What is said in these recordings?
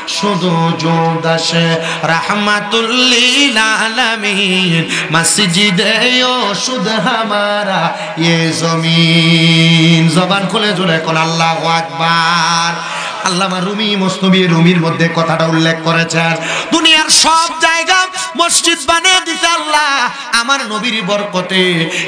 সুজুদ আসে रहमतुल लिल आलमीन मस्जिदे ओ शुद हमारा ये जमीन जबान खुले जुड़े कोन আল্লাহু আকবার আল্লামা রুমি মুসনবী রুমির মধ্যে কথাটা উল্লেখ করেছেন দুনিয়ার সব জায়গা মসজিদ বানিয়ে দিতে আল্লাহ আমার নবীর বরকতে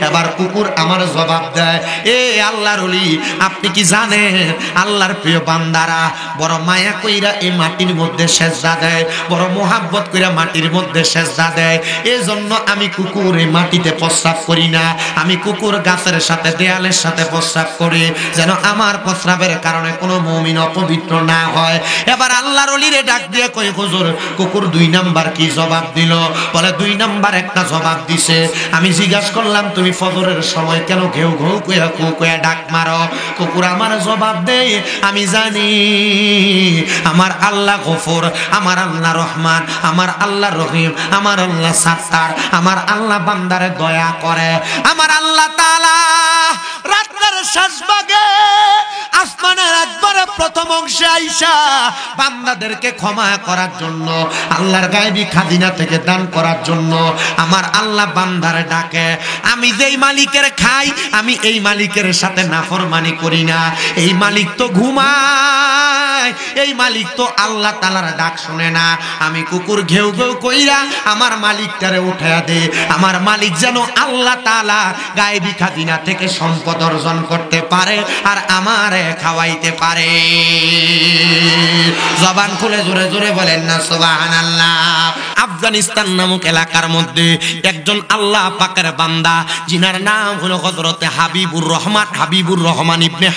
এবার কুকুর আমার জবাব দেয় এ আল্লাহর ওলি আপনি কি জানেন আল্লাহর প্রিয় বান্দারা বড় মায়া কইরা এই মাটির মধ্যে সেজদা দেয় বড় মোহাব্বত কইরা মাটির মধ্যে সেজদা দেয় এজন্য আমি কুকুর এই মাটিতে প্রস্রাব করি না আমি কুকুর গাছের সাথে দেয়ালের সাথে প্রস্রাব করি যেন আমার প্রস্রাবের কারণে কোনো মুমিন অপবিত্র না হয় এবার আল্লাহর ওলিরে ডাক দিয়ে কই হুজুর কুকুর দুই নাম্বার কি জবাব দিল বলে দুই নাম্বার একটা জবাব দিছে আমি জিজ্ঞাসা করলাম তুমি ফজরের সময় কেন ঘেউ ঘেউ কইয়া কু কইয়া ডাক মারো কুকুর আমার জবাব দেয় আমি জানি আমার আল্লাহ গফুর আমার আল্লাহ রহমান আমার আল্লাহ রহিম আমার আল্লাহ সাত্তার আমার আল্লাহ বান্দারে দয়া করে আমার আল্লাহ তাআলা রাতের শেষ ভাগে আসমানের একবারে প্রথম অংশে আইসা বান্দাদেরকে ক্ষমা করার জন্য আল্লাহর গায়বী খাজিনা থেকে দান করার জন্য আমার আল্লাহ বান্দারে ডাকে আমি যেই মালিকের খাই আমি এই মালিকের সাথে নাফরমানি করি না এই মালিক তো ঘুমায় এই মালিক তো আল্লাহ তাআলার ডাক শুনে না আমি কুকুর ঘেউ ঘেউ কইরা আমার মালিকটারে উঠায়া দে আমার মালিক যেন আল্লাহ তাআলা গায়বী খাজিনা থেকে সম্পদ অর্জন করতে পারে আর আমারে খাওয়াইতে পারে জবান খুলে জোরে জোরে বলেন না সুবহানাল্লাহ আফগানিস্তান নামক এলাকার মধ্যে একজন আল্লাহ পাকের বান্দা যিনার নাম হলো হযরত হাবিবুর রহমান ইবনে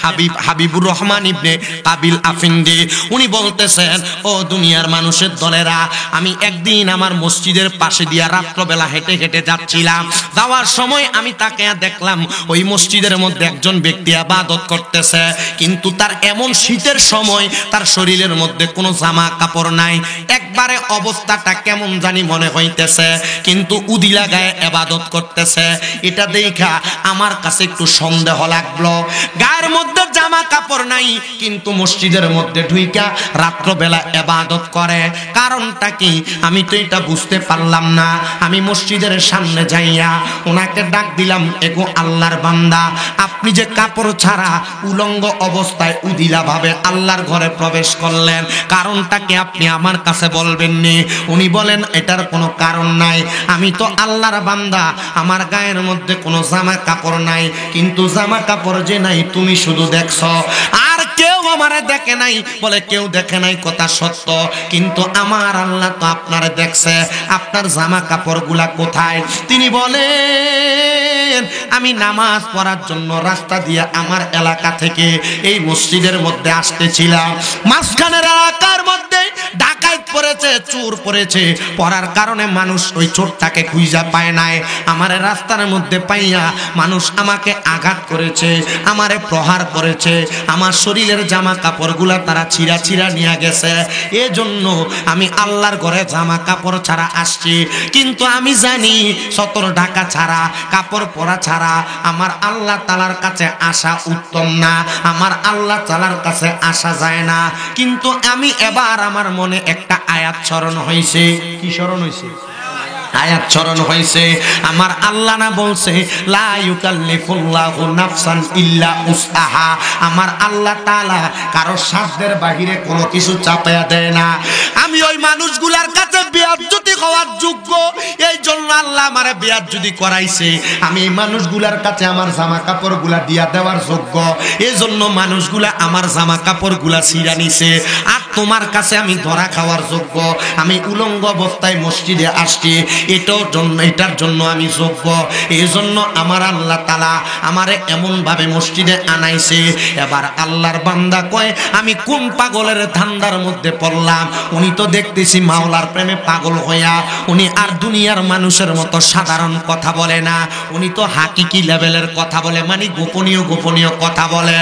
হাবিবুর রহমান ইবনে কাবিল আফিন্দি উনি বলতেছেন ও দুনিয়ার মানুষের দলেরা আমি একদিন আমার মসজিদের পাশে দিয়া রাত্রবেলা হেঁটে হেঁটে যাচ্ছিলাম যাওয়ার সময় আমি তাকে দেখলাম ওই মসজিদের মধ্যে একজন ব্যক্তি ইবাদত করতেছে কিন্তু তার এমন শীতের সময় তার শরীরের মধ্যে কোনো জামা কাপড় নাই একবারে অবস্থাটা কেমন জানি মনে হইতেছে কিন্তু উদি লাগায় ইবাদত করতেছে এটা দেখা আমার কাছে একটু সন্দেহ লাগলো গায়ের মধ্যে জামা কাপড় নাই কিন্তু মসজিদের মধ্যে ঢুইকা রাত্রবেলা ইবাদত করে কারণটা কি আমি তো এটা বুঝতে পারলাম না আমি মসজিদের সামনে যাইয়া ওনাকে ডাক দিলাম এগো আল্লাহর বান্দা আপনি যে কাপড় ছাড়া উলঙ্গ অবস্থায় উদিলা ভাবে আল্লাহর ঘরে প্রবেশ করলেন কারণটা কি আপনি আমার কাছে বলবেন নি উনি বলেন এটার কোনো কারণ নাই আমি তো আল্লাহর বান্দা আমার গায়ের মধ্যে কোনো জামা কাপড় নাই কিন্তু জামা কাপড় যে নাই তুমি শুধু দেখছো আর কেউ আমারে দেখে নাই বলে কেউ দেখে নাই কথা সত্য কিন্তু আমার আল্লাহ তো আপনারে দেখছে আপনার জামা কাপড়গুলা কোথায় তিনি বলেন আমি নামাজ পড়ার জন্য রাস্তা দিয়ে আমার এলাকা থেকে এই মসজিদের মধ্যে আসতেছিলাম মাঝখানের এলাকার মধ্যে ডাকাত পড়েছে চোর পড়েছে পড়ার কারণে মানুষ ওই চোরটাকে খুঁজে পায় নাই আমার রাস্তার মধ্যে পাইয়া মানুষ আমাকে আঘাত করেছে আমারে প্রহার করেছে আমার শরীরের জামা কাপড়গুলা তারা ছিঁড়া ছিঁড়া নিয়ে গেছে এজন্য আমি আল্লাহর ঘরে জামা কাপড় ছাড়া আসছি কিন্তু আমি জানি সতর ঢাকা ছাড়া কাপড় পরা ছাড়া আমার আল্লাহ তাআলার কাছে আসা উত্তম না আমার আল্লাহ তাআলার কাছে আসা যায় না কিন্তু আমি এবার আমার মনে একটা আয়াত স্মরণ হইছে কি স্মরণ হইছে আয়াত স্মরণ হইছে আমার আল্লাহ না বলছে লা ইউকাল্লিফুল্লাহু নাফসান ইল্লা উসআহা আমার আল্লাহ তাআলা কারো সাধ্যের বাহিরে কোনো কিছু চাপায়া দেয় না আমি ওই মানুষগুলার কাছে বেয়াজ্জতি হওয়ার যোগ্য এই জন্য আল্লাহ আমারে বেয়াজ্জতি করাইছে আমি এই মানুষগুলার কাছে আমার জামা কাপড়গুলা দিয়া দেওয়ার যোগ্য এই জন্য মানুষগুলা আমার জামা কাপড়গুলা ছিঁড়া নিছে আর তোমার কাছে আমি ধরা খাওয়ার যোগ্য আমি উলঙ্গ অবস্থায় মসজিদে আসছি এটার জন্য আমি যোগ্য এই জন্য আমার আল্লাহ তাআলা আমারে এমন ভাবে মসজিদে আনাইছে এবার আল্লাহর বান্দা কয় আমি কোন পাগলের ধান্দার মধ্যে পড়লাম উনি তো দেখতেছি মাওলার প্রেমে পাগল হইয়া উনি আর দুনিয়ার মানুষের মতো সাধারণ কথা বলে না উনি তো হাকিকি লেভেলের কথা বলে মানে গোপনীয় কথা বলে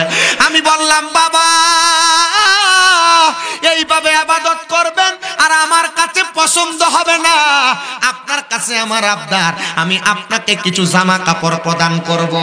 আমি বললাম বাবা এইভাবে ইবাদত করবেন আর আমার কাছে পছন্দ হবে না আপনার কাছে কাছে আমার আবদার, আমি আপনাকে কিছু জামা কাপড় প্রদান করব,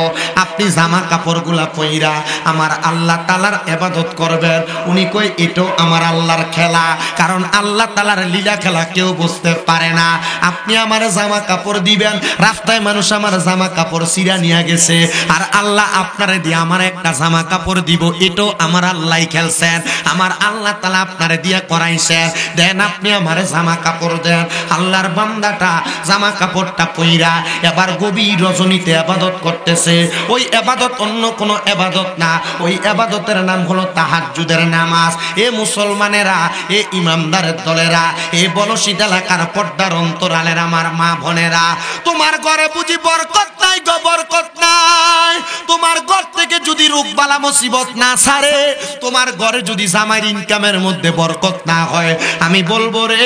আপনি জামা কাপড়গুলা পইরা আমার আল্লাহ তাআলার ইবাদত করবেন। উনি কই এটাও আমার আল্লাহর খেলা, কারণ আল্লাহ তাআলার লীলা খেলা কেউ বুঝতে পারে না। আপনি আমার জামা কাপড় দিবেন, রাস্তায় মানুষ আমার জামা কাপড় ছিঁড়া নিয়ে গেছে, আর আল্লাহ আপনারে দিয়ে আমার একটা জামা কাপড় দিব, এটাও আমার আল্লাহই খেলছেন। আমার আল্লাহ তাআলা আপনারে দিয়ে করাইছেন, দেন আপনি আমার জামা কাপড় দেন। আল্লাহর বান্দাটা জামা কাপড়টা পইরা এবার গভীর রজনীতে ইবাদত করতেছে। ওই ইবাদত অন্য কোনো ইবাদত না, ওই ইবাদতের নাম হলো তাহাজ্জুদের নামাজ। এ মুসলমানেরা, এ ইমানদারের দলেরা, এ বলশীত এলাকার পর্দার অন্তরালের আমার মা বোনেরা, তোমার ঘরে বুঝি বরকত নাই গো, বরকত নাই। তোমার ঘর থেকে যদি রোগ বালা মুসিবত না ছাড়ে, তোমার ঘরে যদি জামাইর ইনকামের মধ্যে বরকত না হয়, আমি বলবো রে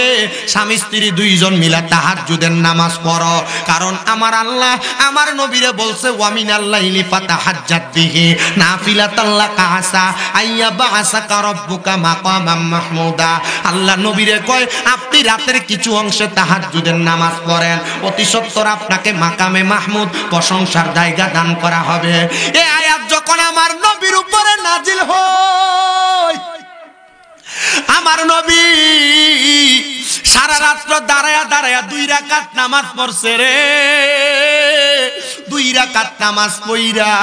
স্বামী স্ত্রী দুইজন মিলে তাহাজ্জুদের নামাজ পড়ো। কারণ আমার আল্লাহ আমার নবীরে বলছে, ওয়ামিনাল লাইলি ফাতাহাজ্জাত বিহি নাফিলাতান লাকা আসা আইয়া বাআসাকা রাব্বুকা মাকামাম মাহমুদা। আল্লাহ নবীরে কয়, আপনি রাতের কিছু অংশে তাহাজ্জুদের নামাজ পড়েন, অতি সত্বর আপনাকে মাকামে মাহমুদ প্রশংসার জায়গা দান করা হবে। এই আয়াত যখন আমার নবীর উপরে নাজিল হয়, আমার নবী সারা রাত্র দাঁড়ায়া দাঁড়ায়া 2 রাকাত নামাজ পড়ছে রে। 2 রাকাত নামাজ পড়া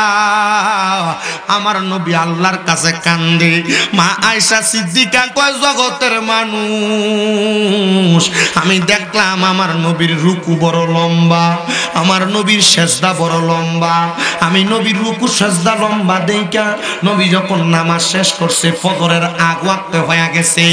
আমার নবী আল্লাহর কাছে কান্দে। মা আয়েশা সিদ্দিকা কয়, জগতের মানুষ, আমি দেখলাম আমার নবীর রুকু বড় লম্বা, আমার নবীর সেজদা বড় লম্বা। আমি নবীর রুকু সেজদা লম্বা দেখা নবী যখন নামাজ শেষ করছে, ফজরের আগ ওয়াক্ত হয়ে গেছে,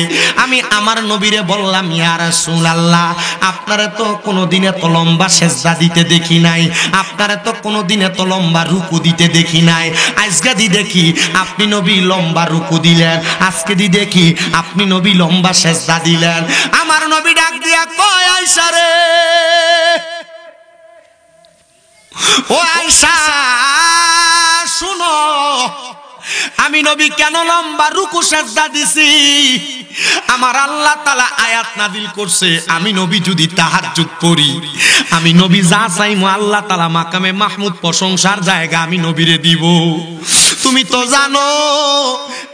আমি আমার নবীরে বললাম, ইয়া রাসূলুল্লাহ, আপনারে তো কোনোদিন এত লম্বা সেজদা দিতে দেখি নাই, আপনারে তো কোনোদিন এত লম্বা রুকু দিতে দেখি নাই। আজকে দি দেখি আপনি নবী লম্বা রুকু দিলেন, আজকে দি দেখি আপনি নবী লম্বা সেজদা দিলেন। আমার নবী ডাক দিয়া কয়, আয়েশা রে, ও আয়েশা শুনো, আমি নবী কেন লম্বা রুকু সেজদা দিছি? আমার আল্লাহ তাআলা আয়াত নাযিল করছে, আমি নবী যদি তাহাজ্জুদ পড়ি, আমি নবী যা চাইমু আল্লাহ তাআলা মাকামে মাহমুদ প্রশংসার জায়গা আমি নবীরে দিব। তুমি তো জানো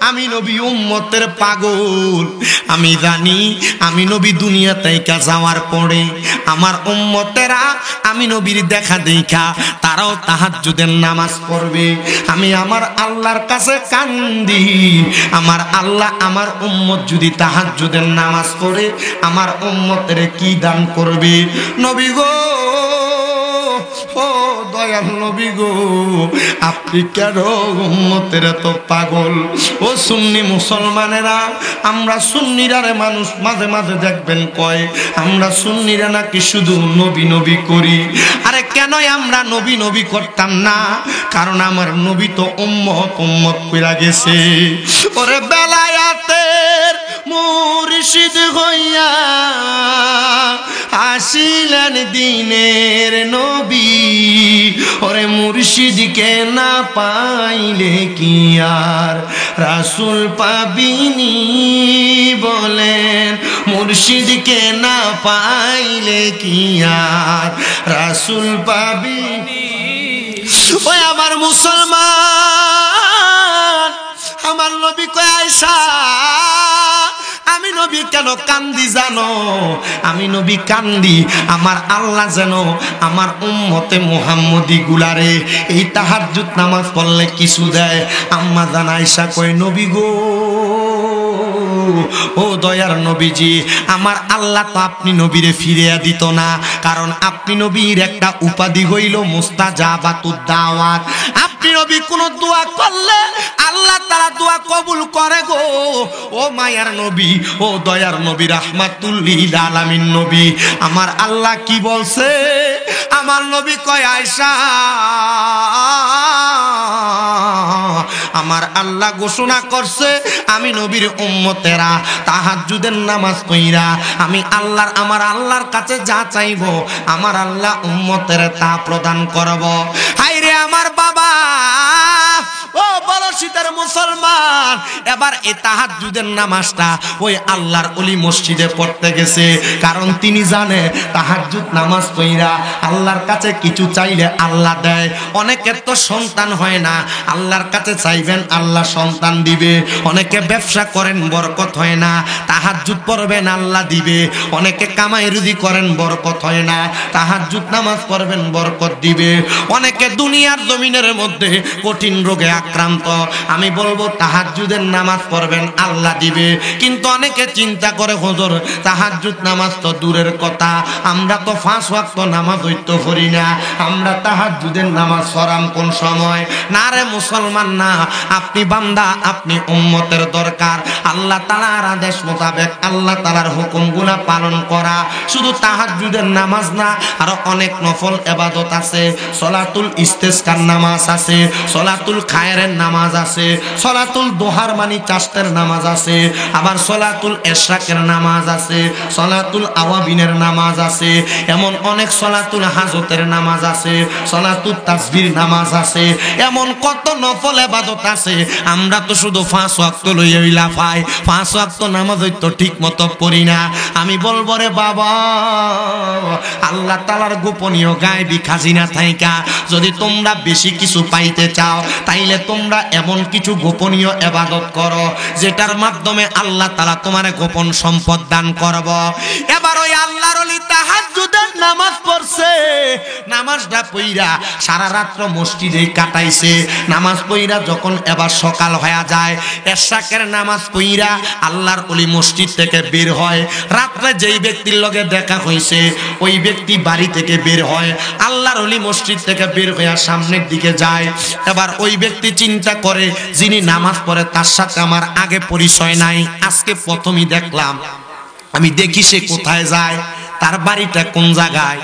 আমি নবী উম্মতের পাগল, আমি জানি আমি নবী দুনিয়া থেকে যাওয়ার পরে আমার উম্মতেরা আমি নবীর দেখা দেখা তারাও তাহাজ্জুদের নামাজ পড়বে। আমি আমার আল্লাহর কাছে কান্দি, আমার আল্লাহ আমার উম্মত যদি তাহাজ্জুদের নামাজ পড়ে আমার উম্মতের কি দান করবে। নবী গো, ও দয়াল নবী গো, আপনি কেন উম্মতের এত পাগল? ও সুন্নি মুসলমানেরা, আমরা সুন্নিরা রে মানুষ মাঝে মাঝে দেখবেন কয় আমরা সুন্নিরা নাকি শুধু নবী নবী করি। আরে কেন আমরা নবী নবী করতাম না? কারণ আমার নবী তো উম্মত উম্মত কইরা গেছে। ওরে বেলায়াতের মুর্শিদ হইয়া আসিলেন দিনের নবী, ওরে মুর্শিদকে না পাইলে কি আর রাসূল পাবিনি? বলেন মুর্শিদকে না পাইলে কি আর রাসূল পাবিনি? ওই আমার মুসলমান, আমার নবী কয়, আয়েশা আমি নবী কেন কান্দি জানো? আমি নবী কান্দি আমার আল্লাহ যেন আমার উম্মতে মুহাম্মদী গুলারে এই তাহাজ্জুদ নামাজ পড়লে কিছু দেয়। আম্মা জান আয়েশা কয়, নবী গো, ও দয়ার নবীজি, আমার আল্লাহ তো আপনি নবীরে ফিরিয়ে দিত না, কারণ আপনি নবীর একটা উপাধি হইল মুস্তাজাবাতুদ দাওয়াত। আপনি নবী কোন দোয়া করলে আল্লাহ তাআলা দোয়া কবুল করে গো। ও মায়ার নবী, ও দয়ার নবী, রাহমাতুল লিল আলামিন নবী, আমার আল্লাহ কি বলছে? আমার নবী কয়, আয়েশা আমার আল্লাহ ঘোষণা করছে আমি নবীর উম্মতেরা তাহাজ্জুদের নামাজ পড়া আমি আল্লাহর আমার আল্লাহর কাছে যা চাইবো আমার আল্লাহ উম্মতের তা প্রদান করব। হায়রে আমার বাবা, ও ও বলো শীতের মুসলমান, এবার এই তাহাজ্জুদের নামাজটা ওই আল্লাহর ওলি মসজিদে পড়তে গেছে, কারণ তিনি জানে তাহাজ্জুদ নামাজ পড়া আল্লাহর কাছে কিছু চাইলে আল্লাহ দেয়। অনেকের তো সন্তান হয় না, আল্লাহর কাছে চাইবেন আল্লাহ সন্তান দিবে। অনেকে ব্যবসা করেন বরকত হয় না, তাহাজ্জুদ পড়বেন আল্লাহ দিবে। অনেকে কামাই রুজি করেন বরকত হয় না, তাহাজ্জুদ নামাজ পড়বেন বরকত দিবে। অনেকে দুনিয়ার জমিনের মধ্যে কঠিন রোগে আক্রান্ত, আমি বলবো তাহাজ্জুদের নামাজ পড়বেন আল্লাহ দিবে। কিন্তু অনেকে চিন্তা করে হুজুর তাহাজ্জুদ নামাজ তো দূরের কথা, আমরা তো 5 ওয়াক্ত নামাজ হইতো পড়ি না, আমরা তাহাজ্জুদের নামাজ পড়াম কোন সময়? না রে মুসলমান না, আপনি বান্দা, আপনি উম্মতের দরকার আল্লাহ তাআলার আদেশ মোতাবেক আল্লাহ তাআলার হুকুমগুলো পালন করা। শুধু তাহাজ্জুদের নামাজ না, আরো অনেক নফল ইবাদত আছে। সলাতুল ইস্তিসকার নামাজ আছে, সলাতুল খায়রের নামাজ আছে, সলাতুল দোহার মানে চাষতের নামাজ আছে, আবার সলাতুল ইশরাকের নামাজ আছে, সলাতুল আওয়াবিনের নামাজ আছে, এমন অনেক সলাতুল হাজতের নামাজ আছে, সলাতুল তাসবির নামাজ আছে, এমন কত নফল ইবাদত আছে। আমরা তো শুধু 5 ওয়াক্ত লইয়া লাফাই, 5 ওয়াক্ত নামাজ হয়তো ঠিক মতো পড়ি না। আমি বলবো রে বাবা, আল্লাহ তাআলার গোপনীয় গায়বী খাজিনা থাইকা যদি তোমরা বেশি কিছু পাইতে চাও, তাইলে তোমরা এমন কিছু গোপনীয় ইবাদত করো যেটার মাধ্যমে আল্লাহ তাআলা তোমারে গোপন সম্পদ দান করব। এবার ওই আল্লাহর ওলি তাহাজ্জুদের নামাজ পড়ছে, নামাজটা পইরা সারা রাত্র মসজিদে কাটাইছে। নামাজ পইরা যখন এবার সকাল হয়ে যায়, ইশরাকের নামাজ পইরা আল্লাহর ওলি মসজিদ থেকে বের হয়। রাত্রে যেই ব্যক্তির লগে দেখা হইছে ওই ব্যক্তি বাড়ি থেকে বের হয়, আল্লাহর ওলি মসজিদ থেকে বের হয়ে সামনের দিকে যায়। এবার ওই ব্যক্তি চিন্তা করে যিনি নামাজ পড়ে তার সাথে আমার আগে পরিচয় নাই, আজকে প্রথমই দেখলাম, আমি দেখি সে কোথায় যায়, তার বাড়িটা কোন জায়গায়।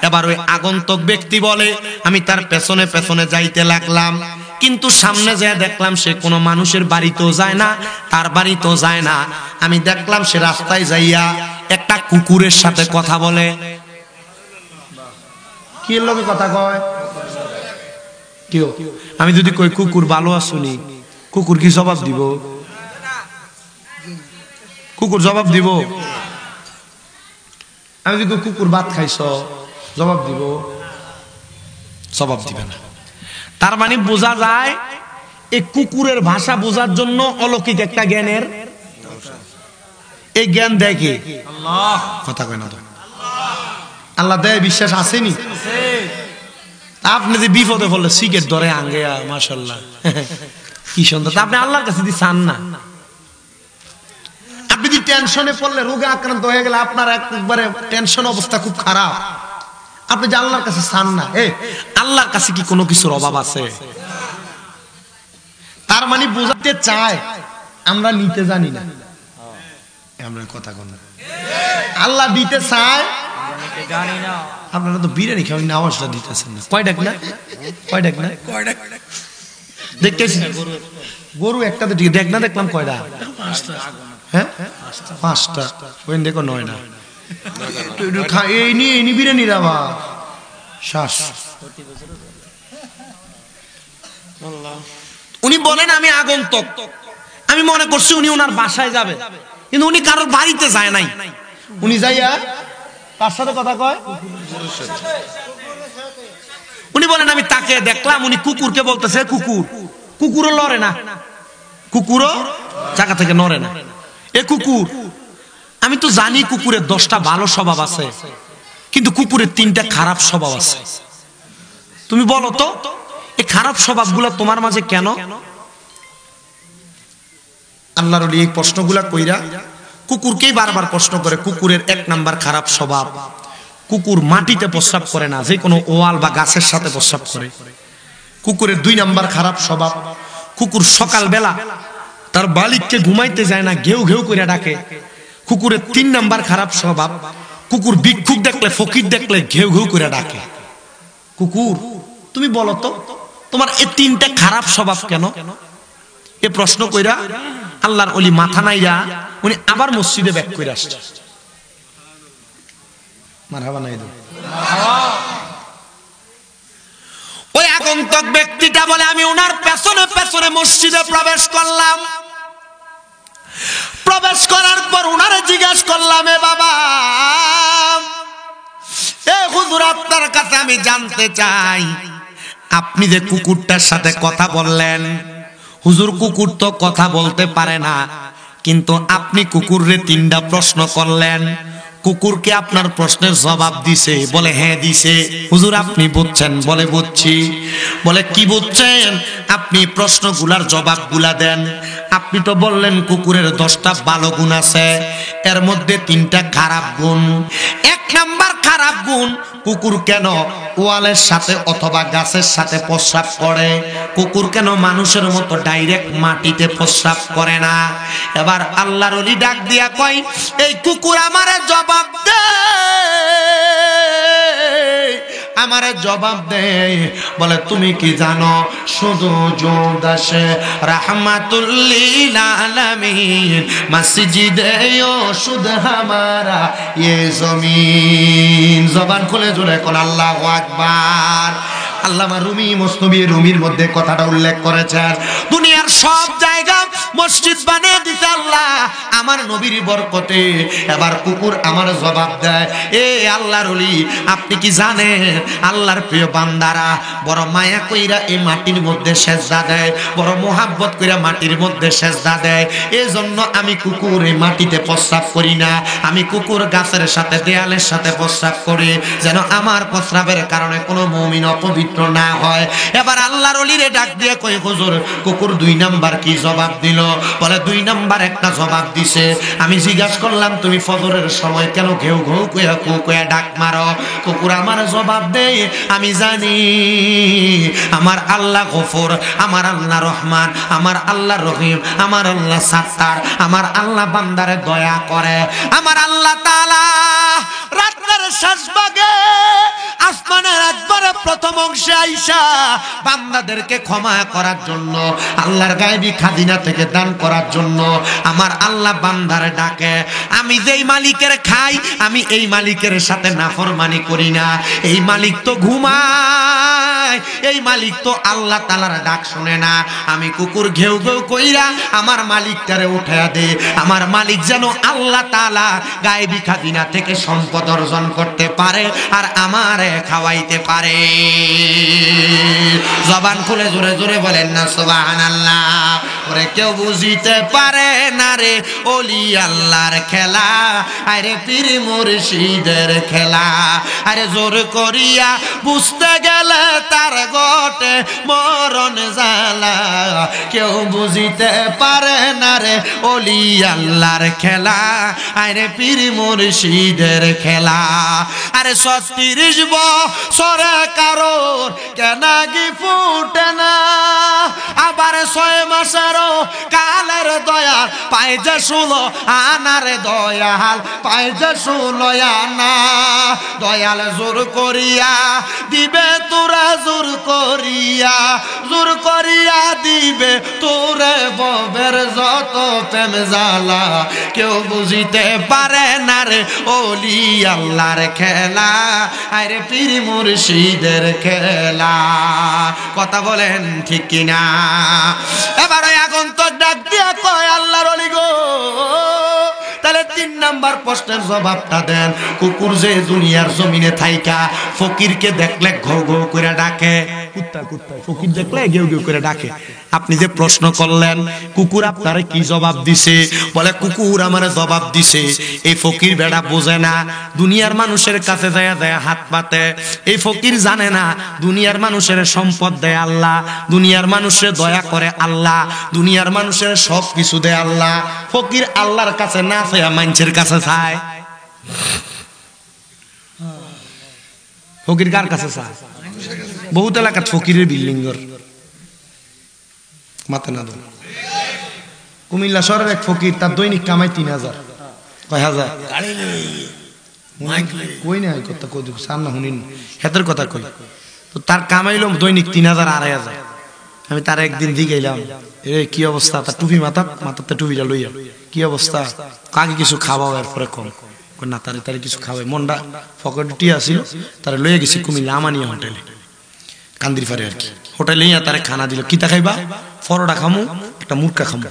এবার ওই আগন্তুক ব্যক্তি বলে আমি তার পেছনে পেছনে যাইতে লাগলাম, কিন্তু সামনে যেয়ে দেখলাম সে কোনো মানুষের বাড়িতেও যায় না, তার বাড়িতেও যায় না। আমি দেখলাম সে রাস্তায় যাইয়া একটা কুকুরের সাথে কথা বলে। কি এর লগে কথা কয়? কেউ আমি যদি কই কুকুর ভালো আসুনি, কুকুর কি জবাব দিব? কুকুর জবাব দিব? আমি যদি কুকুর ভাত খাইছ, জবাব দিব? জবাব দিবে না। তার মানে বোঝা যায় এই কুকুরের ভাষা বোঝার জন্য অলৌকিক একটা জ্ঞানের, এই জ্ঞান দেয় কে? আল্লাহ। কথা কয় না তো? আল্লাহ দেয়, বিশ্বাস আসেনি? আপনি যে বিপদে পড়লে সিগারেট ধরে আঙ্গে, মাশাআল্লাহ কি সুন্দর। আপনি আল্লাহর কাছে দিয়ে চান না? আপনি যদি টেনশনে পড়লে, রোগে আক্রান্ত হয়ে গেলে, আপনার একবারে টেনশন অবস্থা খুব খারাপ, আপনি যে আল্লাহর কাছে চান না, আল্লাহর কাছে কি কোনো কিছুর অভাব আছে? তার মানে বোঝাতে চায় আমরা নিতে জানি না। আমরা কথা কন, আল্লাহ দিতে চায় জানি না। আপনারা তো বিরিয়ানি খাওয়ার আওয়াজটা দিতেছেন না। কয় ডাক না? কয় ডাক না? দেখতেছি গরু একটা তো দেখ না, দেখলাম কয়টা? হ্যাঁ 5টা। ওই দেখো 9 না। এই নি বিরিয়ানির আবার শ্বাস। উনি বলেন আমি আগন্তুক, আমি মনে করছি উনি ওনার বাসায় যাবে, কিন্তু উনি কারোর বাড়িতে যায় নাই। উনি যাইয়া তার সাথে কথা কয়। উনি বলেন আমি তাকে দেখলাম, উনি কুকুরকে বলতেছে কুকুর। কুকুরও লড়ে না, কুকুরও জায়গা থেকে নড়ে না। এ কুকুর, আমি তো জানি কুকুরের 10টা ভালো স্বভাব আছে, কিন্তু কুকুরের 3টা খারাপ স্বভাব আছে। তুমি বলো তো এই খারাপ স্বভাবগুলো তোমার মাঝে কেন? আল্লাহর ওলি এই প্রশ্নগুলা কইরা কুকুরকেই বারবার প্রশ্ন করে। কুকুরের 1 নাম্বার খারাপ স্বভাব, কুকুর মাটিতে প্রস্রাব করে না, যে কোনো ওয়াল বা গাছের সাথে প্রস্রাব করে। কুকুরের 2 নাম্বার খারাপ স্বভাব, কুকুর সকালবেলা তার মালিককে ঘুমাইতে যায় না, ঘেউ ঘেউ করে ডাকে। কুকুরের 3 নাম্বার খারাপ স্বভাব, কুকুর ভিক্ষুক দেখলে, ফকির দেখলে ঘেউ ঘেউ করে ডাকে। কুকুর, তুমি বলো তো তোমার এই 3টা খারাপ স্বভাব কেন? এ প্রশ্ন কইরা আল্লাহর ওলি মাথা নাইরা উনি আবার মসজিদে ব্যাক করে আসছে। মারহাবা নাই দো। ওই আগন্তুক ব্যক্তিটা বলে আমি ওনার পেছনে পেছনে মসজিদে প্রবেশ করলাম। প্রবেশ করার পর ওনারে জিজ্ঞেস করলাম, এ বাবা, এ হুজুর, আপনার কাছে আমি জানতে চাই, আপনি যে কুকুরটার সাথে কথা বললেন, হুজুর কুকুর তো কথা বলতে পারে না, কিন্তু আপনি কুকুররে 3টা প্রশ্ন করলেন, কুকুর কি আপনার প্রশ্নের জবাব দিছে? বলে হ্যাঁ দিছে। হুজুর আপনি বুঝছেন? বলে বুঝছি। বলে কি বুঝছেন? আপনি প্রশ্নগুলার জবাবগুলা দেন। আপনি তো বললেন কুকুরের 10টা ভালো গুণ আছে, এর মধ্যে 3টা খারাপ গুণ। 1 নাম্বার খারাপ গুণ, কুকুর কেন ওয়ালের সাথে অথবা গাছের সাথে প্রস্রাব করে? কুকুর কেন মানুষের মতো ডাইরেক্ট মাটিতে প্রস্রাব করে না? এবার আল্লাহর ওলি ডাক দিয়া কয়, এই কুকুর আমারে জবাব দে, আমারে জবাব দে। বলে তুমি কি জানো, শুধু জোদাসে রাহমাতুল লিল আলামিন মসজিদে ও শুধ হামারা ये জমিন। জবান খুলে জোরে কোন আল্লাহু আকবার। আল্লামা রুমি মসনবী রুমির মধ্যে কথাটা উল্লেখ করেছেন, দুনিয়ার সব জায়গা মসজিদ বানিয়ে দিতে আল্লাহ আমার নবীর বরকতে। এবার কুকুর আমার জবাব দেয়, এ আল্লাহর ওলি, আপনি কি জানেন আল্লাহর প্রিয় বান্দারা বড় মায়া কইরা এই মাটির মধ্যে সেজদা দেয়, বড় মোহাব্বত কইরা মাটির মধ্যে সেজদা দেয়। এজন্য আমি কুকুর এই মাটিতে প্রস্রাব করি না, আমি কুকুর গাছের সাথে দেয়ালের সাথে প্রস্রাব করি, যেন আমার প্রস্রাবের কারণে কোনো মুমিন অপবিত্র না হয়। এবার আল্লাহর ওলিরে ডাক দিয়ে কই, হুজুর কুকুর 2 নাম্বার কি জবাব দিল? বলে 2 নাম্বার একটা জবাব দিছে। আমি জিজ্ঞাসা করলাম, তুমি ফজরের সময় কেন ঘেউ ঘেউ কইয়া কু কইয়া ডাক মারো? কুকুর আমার জবাব দেয়, আমি জানি আমার আল্লাহ গফুর, আমার আল্লাহ রহমান, আমার আল্লাহ রহিম, আমার আল্লাহ সাত্তার, আমার আল্লাহ বান্দারে দয়া করে। আমার আল্লাহ তাআলা রাতের শেষ ভাগে আসমানের একবারে প্রথম অংশে আইসা বান্দাদেরকে ক্ষমা করার জন্য, আল্লাহর গায়বী খাজিনা থেকে দান করার জন্য আমার আল্লাহ বান্দারে ডাকে। আমি যেই মালিকের খাই, আমি এই মালিকের সাথে নাফরমানি করি না। এই মালিক তো ঘুমায়, এই মালিক তো আল্লাহ তাআলার ডাক শুনে না। আমি কুকুর ঘেউ ঘেউ কইরা আমার মালিকটারে উঠায়া দে, আমার মালিক যেন আল্লাহ তাআলা গায়বী খাজিনা থেকে সম্পদ অর্জন করতে পারে আর আমারে খাওয়াইতে পারে। জবান খুলে জোরে জোরে বলেন না সুবহানাল্লাহ। ওরে কেউ বুঝিতে পারে না রে ওলি আল্লাহর খেলা, আরে পীর মুর্শিদের খেলা। আরে জোর করিয়া বুঝতে গেলে তার গটে মরণ জ্বালা। কেউ বুঝিতে পারে না রে ওলি আল্লাহর খেলা, আরে পীর মুর্শিদের খেলা। আরে 36 বছরে কারোর কেনাগি ফুটে না, আবার 6 মাসেরও কালের দয়াল পায় যে 16 আনার দয়াল পায় যে 16 আনা। দয়াল জোর করিয়া দিবে তোরা, জোর করিয়া দিবে তোরে ববের যত প্রেম জ্বালা। কেউ বুঝিতে পারে না রে ওলি আল্লাহর খেলা, আরে পীর মুর্শিদের খেলা। কথা বলেন ঠিক কিনা? এবার ওই আগন্তুক ডাক দিয়া কয়, আল্লাহর ওলি গো, তাহলে 3 নাম্বার প্রশ্নের জবাবটা দেন। কুকুর যে দুনিয়ার জমিনে থাইকা ফকিরকে দেখলে ঘৌ ঘৌ করে ডাকে, কুত্তা কুত্তা ফকির দেখলে ঘেউ ঘেউ করে ডাকে, আপনি যে প্রশ্ন করলেন কুকুর আপনারে কি জবাব দিছে? বলে কুকুর আমারে জবাব দিছে, এই ফকির বেড়া বোঝে না, দুনিয়ার মানুষের কাছে যায় যায় হাত পাতে। এই ফকির জানে না দুনিয়ার মানুষের সম্পদ দেয় আল্লাহ, দুনিয়ার মানুষের দয়া করে আল্লাহ, দুনিয়ার মানুষের সব কিছু দেয় আল্লাহ। ফকির আল্লাহর কাছে না চায় মানুষের কাছে চায়। ফকির কার কাছে চায়? বহুত এলাকার ফকিরের বিল্ডিংর মাথা না ধরে। কুমিল্লা শহরের এক ফকির, তার দৈনিক কামাই 3000। কয় হাজার? কই না কথা কই দিব সামনে শুনিন হেতের কথা কই। তো তার কামাইলো দৈনিক 3000 2500। আমি তার একদিন দিগাইলাম, এ কি অবস্থা? তার টুপি মাথাতে টুপিটা লইয়া, কি অবস্থা? কাকে কিছু খাওয়াও এরপরে কম না, তারে কিছু খাওয়াই। মনটা ফকটটি আসিল, তারা লইয়া গেছি কুমিল্লা আমানিয়া হোটেলে। কান্দির পারে আর কি। হোটেলে তারে খানা দিল, কিতা খাইবা? পরোটা খামু, একটা মুরকা খামু,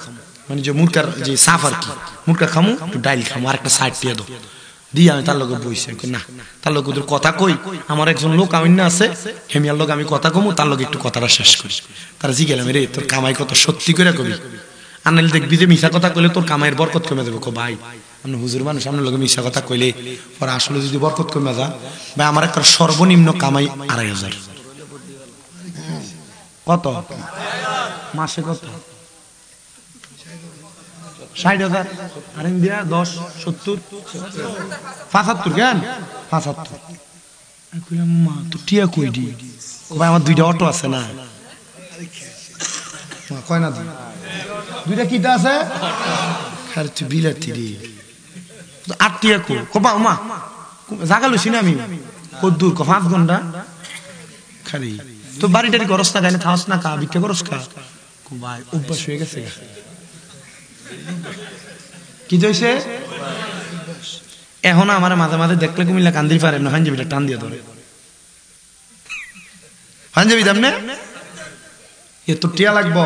মানে যে মুরকার যে সাফ আর কি, মুরকা খামু, একটু ডাইল খামু, আর একটা সাইড দিয়ে দো দিয়ে আমি তার লগে বইছি। না, তার লগে ওদের কথা কই, আমার একজন লোক আমি না আছে, হেমিয়ার লোক আমি কথা কমু, তার লগে একটু কথাটা শেষ করি। তারা জিগেলাম, রে তোর কামাই কত সত্যি করে কবি, আর নাহলে দেখবি যে মিশা কথা কইলে তোর কামাইয়ের বরকত কমে দেবো। ভাই আপনি হুজুর মানুষ, আপনার লগে মিশা কথা কইলে পরে আসলে যদি বরকত কমে যা, ভাই আমার একটা সর্বনিম্ন কামাই ২৫০০। কত মাসে? কত? ৬০,০০০। আর দিয়া ১০, ৭০, ৭৫ কেন? ৭৫। কইলাম মা তো টিয়া কই দি? ভাই আমার ২টা অটো আছে না। কয় না 2টা কিটা আছে? আর তুই বিলাতি রে ৮ টিয়া কো কবা মা জাগা লইছি না আমি, কত দূর? ৫ ঘন্টা খালি। তো বাড়িটারি করস না, গাইলে থাকস না, কা ভিক্ষা করস কা? ভাই অভ্যাস হয়ে গেছে। কি হইছে? এখন আমার মাঝে মাঝে দেখলে কুমিল্লা কান্দির পারে না, পাঞ্জাবিটা টান দিয়ে ধরে। পাঞ্জাবি দাম না এ তো টিয়া লাগবো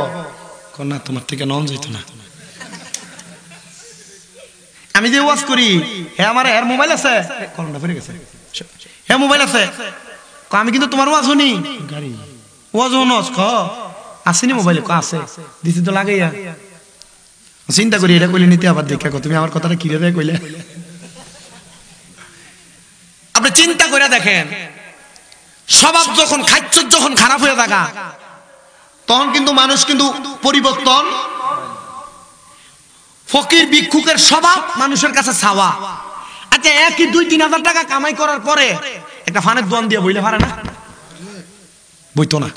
না, তোমার থেকে নন যাইত না। আমি যে ওয়াজ করি, হ্যাঁ আমার এর মোবাইল আছে, কলমটা ফিরে গেছে, হ্যাঁ মোবাইল আছে, আমি কিন্তু তোমার ওয়াজ শুনি, গাড়ি ওয়াজ নস খ আসেনি মোবাইলে, আছে দিছি তো লাগাইয়া। চিন্তা করি এটা কইলে নিতে আবার দেখা, তুমি আমার কথাটা কি রে কইলে। আপনি চিন্তা করে দেখেন, স্বভাব যখন খাদ্য যখন খারাপ হয়ে থাকা, তখন কিন্তু মানুষ কিন্তু পরিবর্তন। ফকির ভিক্ষুকের স্বভাব মানুষের কাছে চাওয়া। আচ্ছা, একই ২-৩ হাজার টাকা কামাই করার পরে একটা ফানের দোয়ান দিয়ে বইলে পারে না? বইতো না,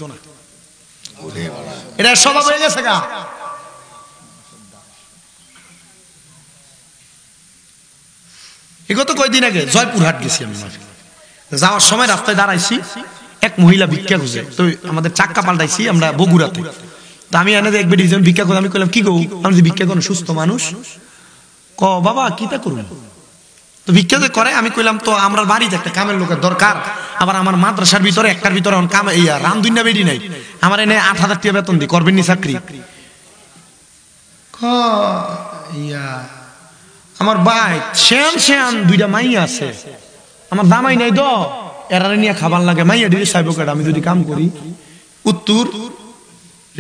এটা স্বভাব হয়ে গেছে গা। এগত কয়দিন আগে জয়পুরহাট গেছি আমি, যাওয়ার সময় রাস্তায় দাঁড়াইছি, এক মহিলা ভিক্ষা খুঁজে। তো আমাদের চাক্কা পাল্টাইছি আমরা বগুড়াতে, তো আমি এনে এক বেটি ভিক্ষা করে, আমি কইলাম কি গো, আমি যে ভিক্ষা করো সুস্থ মানুষ, ক বাবা কিতা করুন, তো ভিক্ষা যে করে। আমি কইলাম তো আমার বাড়িতে একটা কামের লোকের দরকার, আবার আমার মাদ্রাসার ভিতরে একটার ভিতরে কাম ইয়া রামদুইনা বেডি নাই, আমার এনে ৮,০০০ টাকা বেতন দি, করবেন নি চাকরি? ইয়া আমার ভাই শ্যাম শ্যাম 2টা মাইয়া আছে, আমার দামাই নাই তো, এরা নিয়ে খাবার লাগে, মাইয়া দিদি সাহেব কেটা, আমি যদি কাম করি? উত্তর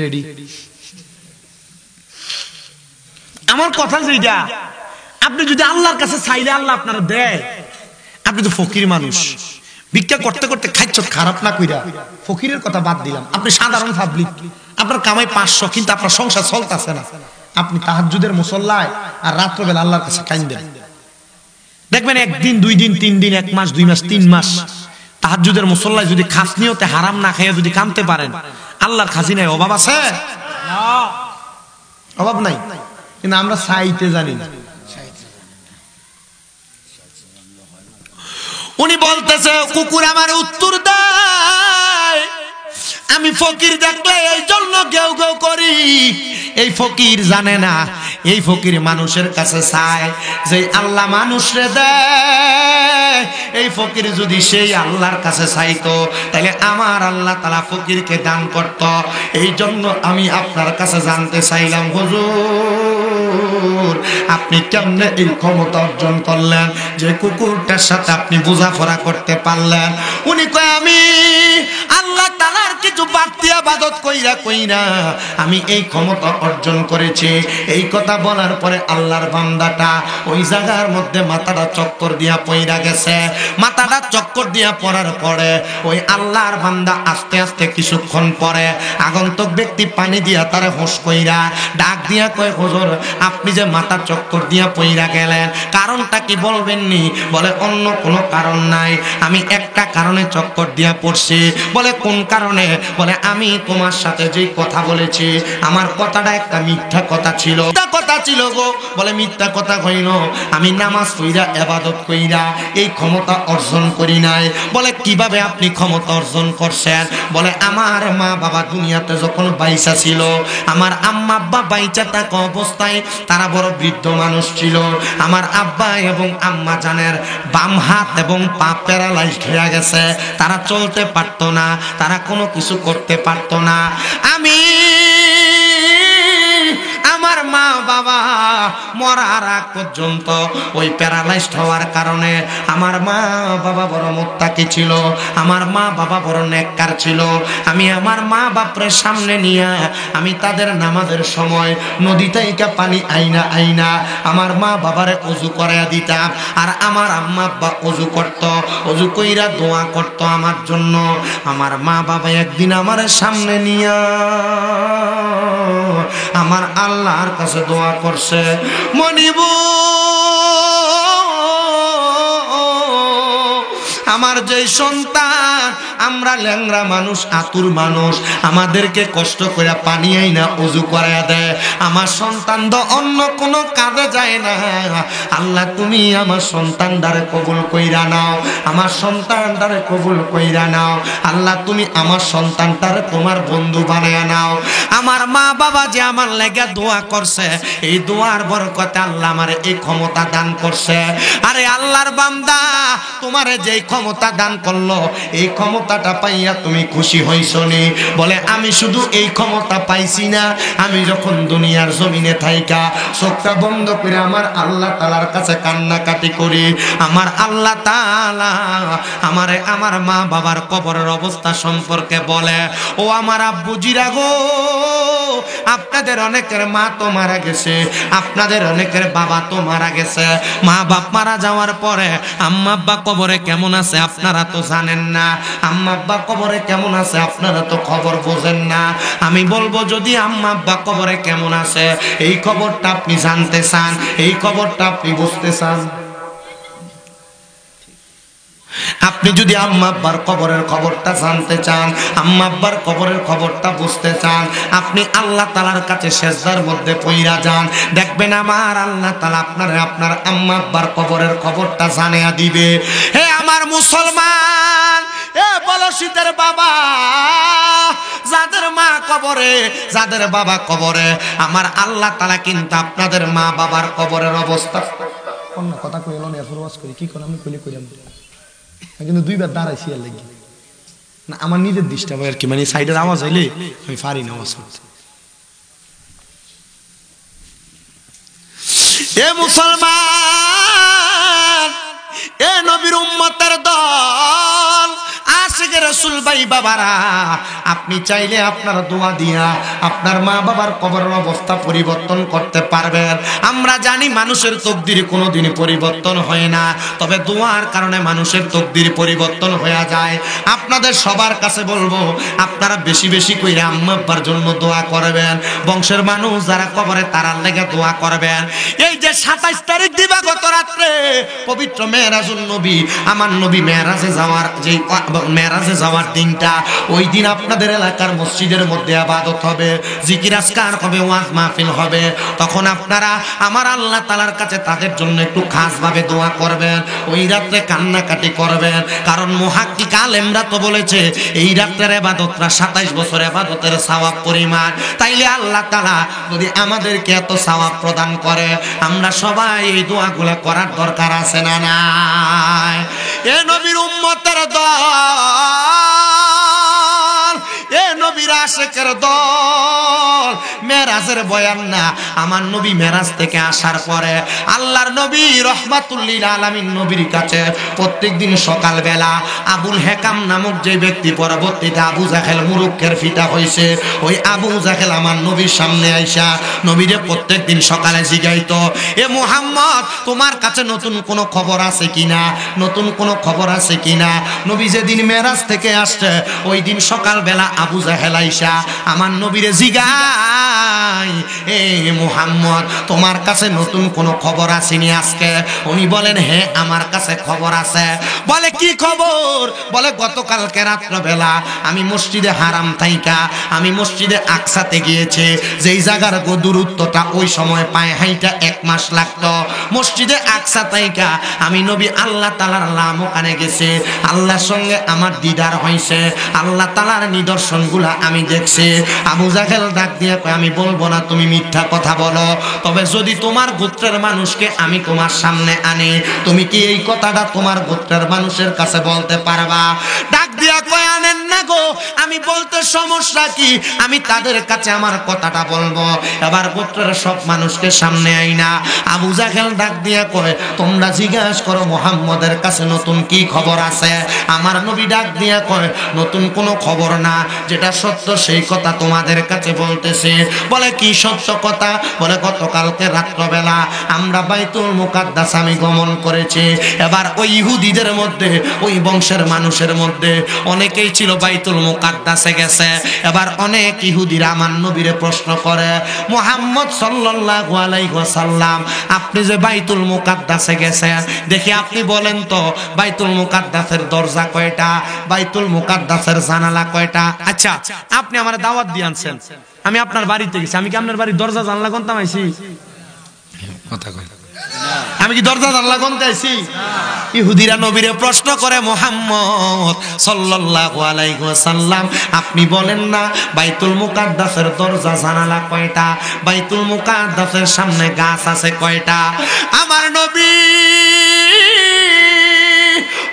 রেডি। আমার কথা যেটা, আপনি যদি আল্লাহর কাছে চাইলে আল্লাহ আপনারা দেয়। আপনি তো ফকির মানুষ, ভিক্ষা করতে করতে খাচ্ছ খারাপ না কইরা, ফকিরের কথা বাদ দিলাম, আপনি সাধারণ পাবলিক, আপনার কামাই 500, কিন্তু আপনার সংসার চলতেছে না। আপনি তাহাজ্জুদের মুসল্লায় আর রাত্রবেলা আল্লাহর কাছে কাঁদেন, দেখবেন 1 দিন 2 দিন 3 দিন 1 মাস 2 মাস 3 মাস তাহাজ্জুদের মুসল্লায় যদি খাস নিয়তে হারাম না খেয়ে যদি কাঁদতে পারেন, আল্লাহর খাজিনায় অভাব আছে? অভাব নাই, কিন্তু আমরা চাইতে জানি না। উনি বলতেছে কুকুর আমার উত্তর দেয়, আমি ফকির দেখলে এই জন্য গেউ গেউ করি। এই ফকির জানে না, এই ফকির মানুষের কাছে চায় যে আল্লাহ মানুষরে দেয়। এই ফকির যদি সেই আল্লাহর কাছে চাইতো, তাহলে আমার আল্লাহ তাআলা ফকিরকে দান করত। এই জন্য আমি আপনার কাছে জানতে চাইলাম, হুজুর আপনি কেমনে এই ক্ষমতা অর্জন করলেন যে কুকুরটার সাথে আপনি বোঝাপড়া করতে পারলেন? উনি কয় আমি আল্লাহ তাআলার কিছু বাড়তি ইবাদত কইরা আমি এই ক্ষমতা অর্জন করেছি। এই কথা বলার পরে আল্লাহর বান্দাটা ওই জায়গার মধ্যে মাথাটা চক্কর দিয়া পইরা গেছে। মাথাটা চক্কর দিয়া পড়ার পরে ওই আল্লাহর বান্দা আস্তে আস্তে কিছুক্ষণ পরে আগন্তুক ব্যক্তি পানি দিয়া তারে হোশ কইরা ডাক দিয়া কয়, হুজুর আপনি যে মাথা চক্কর দিয়া পইরা গেলেন, কারণটা কি বলবেননি? বলে অন্য কোনো কারণ নাই, আমি একটা কারণে চক্কর দিয়া পড়ছি। বলে কোন কারণে? বলে আমি তোমার সাথে যে কথা বলেছি, আমার কথাটা একটা মিথ্যা কথা ছিল। মিথ্যা কথা ছিল গো। বলে মিথ্যা কথা হইল, আমি নামাজ পড়া ইবাদত কইরা এই ক্ষমতা অর্জন করি নাই। বলে কিভাবে আপনি ক্ষমতা অর্জন করছেন? বলে আমার মা বাবা দুনিয়াতে যখন বাইচা ছিল, আমার আম্মা আব্বা বাইচা থাকা অবস্থায় তারা বড় বৃদ্ধ মানুষ ছিল। আমার আব্বা এবং আম্মা আম্মাজানের বাম হাত এবং পা প্যারালাইজড হয়ে গেছে, তারা চলতে পারতো না, তারা কোনো কিছু করতে পারতো না। আমি আমার মা বাবা মরার আগ পর্যন্ত ওই প্যারালাইজড হওয়ার কারণে আমার মা বাবা বড় মুত্তাকি ছিল, আমার মা বাবা বড় নেককার ছিল। আমি আমার মা বাপের সামনে নিয়ে আমি তাদের নামাজের সময় নদী থেকে পানি আইনা আইনা আমার মা বাবারে ওযু করাইয়া দিতাম, আর আমার আম্মা আব্বা ওযু করত, ওযু কইরা দোয়া করত আমার জন্য। আমার মা বাবা একদিন আমার সামনে নিয়ে আমার আল্লাহর কাছে দোয়া করছে, মনিবু আমার যেই সন্তান, আমরা ল্যাংরা মানুষ, আতুর মানুষ, আমাদেরকে কষ্ট করে পানি আইনা ওযু করাইয়া দেয়, আমার সন্তান তো অন্য কোনো কাজে যায় না। আল্লাহ তুমি আমার সন্তানটারে কবুল কইরা নাও, আমার সন্তানটারে কবুল কইরা নাও। আল্লাহ তুমি আমার সন্তানটারে তোমার বন্ধু বানায়া নাও। আমার মা বাবা যে আমার লেগে দোয়া করছে, এই দোয়ার বরকতে আল্লাহ আমারে এই ক্ষমতা দান করছে। আরে আল্লাহর বান্দা, তোমারে যেই ক্ষমতা দান করলো, এই ক্ষমতাটা পাইয়া তুমি খুশি হইছো নি? বলে আমি শুধু এই ক্ষমতা পাইছি না, আমি যখন দুনিয়ার জমিনে থাইকা চোখটা বন্ধ করে আমার আল্লাহ তাআলার কাছে কান্নাকাটি করি, আমার আল্লাহ তাআলা আমারে আমার মা বাবার কবরের অবস্থা সম্পর্কে বলে, ও আমার আব্বুজিরা গো, আপনাদের অনেকের মা তো মারা গেছে, আপনাদের অনেকের বাবা তো মারা গেছে। মা বাপ মারা যাওয়ার পরে আম্মা আব্বা কবরে কেমন আছে আপনারা তো জানেন না, আম্মা আব্বা কবরে কেমন আছে আপনারা তো খবর বোঝেন না। আমি বলবো, যদি আম্মা আব্বা কবরে কেমন আছে এই খবরটা আপনি জানতে চান, এই খবরটা আপনি বুঝতে চান, আপনি যদি আম্মা আব্বার কবরের খবরটা জানতে চান, আম্মা আব্বার কবরের খবরটা বুঝতে চান, আপনি আল্লাহ তাআলার কাছে সেজদার মধ্যে পইরা যান, দেখবেন আমার আল্লাহ তাআলা আপনার আপনার আম্মা আব্বার কবরের খবরটা জানিয়ে দিবে। হে আমার মুসলমান, এ বলশীতের বাবা, যাদের মা কবরে, যাদের বাবা কবরে, আমার আল্লাহ তাআলা কিন্তু আপনাদের মা বাবার কবরের অবস্থা অন্য কথা কইলো না, ফরওয়াজ করি কি কোন আমি কইলে কইলাম, কিন্তু দুইবার দাঁড়াইছি আর লাগি না, আমার নিজের ডিস্টার্ব হয় আর কি, মানে সাইডের আওয়াজ হইলে আমি পারি না আওয়াজ করতে। এ মুসলমান, এ নবীর উম্মতের দল, আশিক রাসূল ভাই বাবারা, আপনি চাইলে আপনার দোয়া দিয়া আপনার মা বাবার কবরের অবস্থা পরিবর্তন করতে পারবেন। আমরা জানি মানুষের তকদির কোনোদিন পরিবর্তন হয় না, তবে দোয়ার কারণে মানুষের তকদির পরিবর্তন হয়ে যায়। আপনাদের সবার কাছে বলবো, আপনারা বেশি বেশি কইরা আম্মা আব্বার জন্য দোয়া করবেন, বংশের মানুষ যারা কবরে তারার লেগে দোয়া করবেন। এই যে 27 তারিখ দিবাগত রাত্রে পবিত্র মেরাজুন নবী, আমার নবী মেরাজে যাওয়ার যে মেরাজে যাওয়ার দিনটা, ওই দিন আপনাদের এলাকার মসজিদের মধ্যে ইবাদত হবে, জিকির আজকার হবে, ওয়াজ মাহফিল হবে। তখন আপনারা আমার আল্লাহ তাআলার কাছে তাদের জন্য একটু খাসভাবে দোয়া করবেন, ওই রাত্রে কান্নাকাটি করবেন, কারণ মুহাক্কিক আলেমরা তো বলেছে এই রাত্রের ইবাদতটা 27 বছর ইবাদতের সওয়াব পরিমাণ। তাইলে আল্লাহ তাআলা যদি আমাদেরকে এত সওয়াব প্রদান করে, আমরা সবাই এই দোয়াগুলো করার দরকার আছে না নাই? এ নবীর উম্মতের দল, এ নবীর আশিকের দল, মেরাজের বয়ান না, আমার নবী মেরাজ থেকে আসার পরে আল্লাহর নবী রাহমাতুল লিল আলামিন নবীর কাছে প্রত্যেকদিন সকালবেলা আবুল হেকাম নামক যে ব্যক্তি পরবর্তীতে আবু জাহেল মুরুক্কের ফিতা হইছে, ওই আবু জাহেল আমার নবীর সামনে আইসা নবীরে প্রত্যেকদিন সকালে জিগাইতো, এ মুহাম্মদ তোমার কাছে নতুন কোনো খবর আছে কিনা, নতুন কোনো খবর আছে কিনা। নবী যেদিন মেরাজ থেকে আসছে ওই দিন সকালবেলা আবু জাহেল আইসা আমার নবীরে জিগাই, এ মুহাম্মদ তোমার কাছে নতুন কোনো খবর আসেনি আজকে? উনি বলেন, হ্যাঁ আমার কাছে খবর আছে। বলে কি খবর? বলে গতকালকে রাত্রবেলা আমি মসজিদে হারাম থাইকা আমি মসজিদে আকসাতে গিয়েছি, যেই জায়গার দূরত্বটা ওই সময় পায়ে হাইটা 1 মাস লাগতো, মসজিদে আকসা থাইকা আমি নবী আল্লাহ তাআলার লামকানে গেছে, আল্লাহর সঙ্গে আমার দিদার হইছে, আল্লাহ তাআলার নিদর্শনগুলা আমি দেখছি। আবু জাহেল ডাক দিয়ে কয়, আমি বলবো না তুমি মিথ্যা কথা বলো, তবে যদি তোমার গোত্রের মানুষকে আমি তোমার সামনে আনি, তুমি কি এই কথাটা তোমার গোত্রের মানুষের কাছে বলতে পারবা? ডাক দিয়া কয় আনেন না গো, আমি বলতে সমস্যা কি, আমি তাদের কাছে আমার কথাটা বলবো। এবার গোত্রের সব মানুষকে সামনে আইনা আবু জাহেল ডাক দিয়া কয় তোমরা জিজ্ঞাসা করো মুহাম্মদের কাছে নতুন কি খবর আছে। আমার নবী ডাক দিয়া কয় নতুন কোনো খবর না, যেটা সত্য সেই কথা তোমাদের কাছে বলতেছে। বলে কি সত্য কথা? বলে গতকালকে রাত্রবেলা আমরা বাইতুল মুকাদ্দাস আমি গমন করেছি। এবার ওই ইহুদিদের মধ্যে, ওই বংশের মানুষের মধ্যে অনেকেই ছিল বাইতুল মুকাদ্দাসে গেছে। এবার অনেক ইহুদিরা আমার নবীরে প্রশ্ন করে, মুহাম্মদ সাল্লাল্লাহু আলাইহি ওয়াসাল্লাম আপনি যে বাইতুল মুকাদ্দাসে গেছেন, দেখি আপনি বলেন তো বাইতুল মুকাদ্দাসের দরজা কয়টা, বাইতুল মুকাদ্দাসের জানালা কয়টা? আচ্ছা আপনি আমার দাওয়াত দিয়ে আনছেন, আমি আপনার বাড়িতে গেছি, আমি কি আপনার বাড়ির দরজা জানলা কোনটা আইছি? কথা কয় আমি কি দরজা জানলা কোনটা আইছি? ইহুদিরা নবীরে প্রশ্ন করে, মুহাম্মদ সাল্লাল্লাহু আলাইহি ওয়াসাল্লাম আপনি বলেন না বাইতুল মুকাদ্দাসের দরজা জানালা কয়টা, বাইতুল মুকাদ্দাসের সামনে গাছ আছে কয়টা? আমার নবী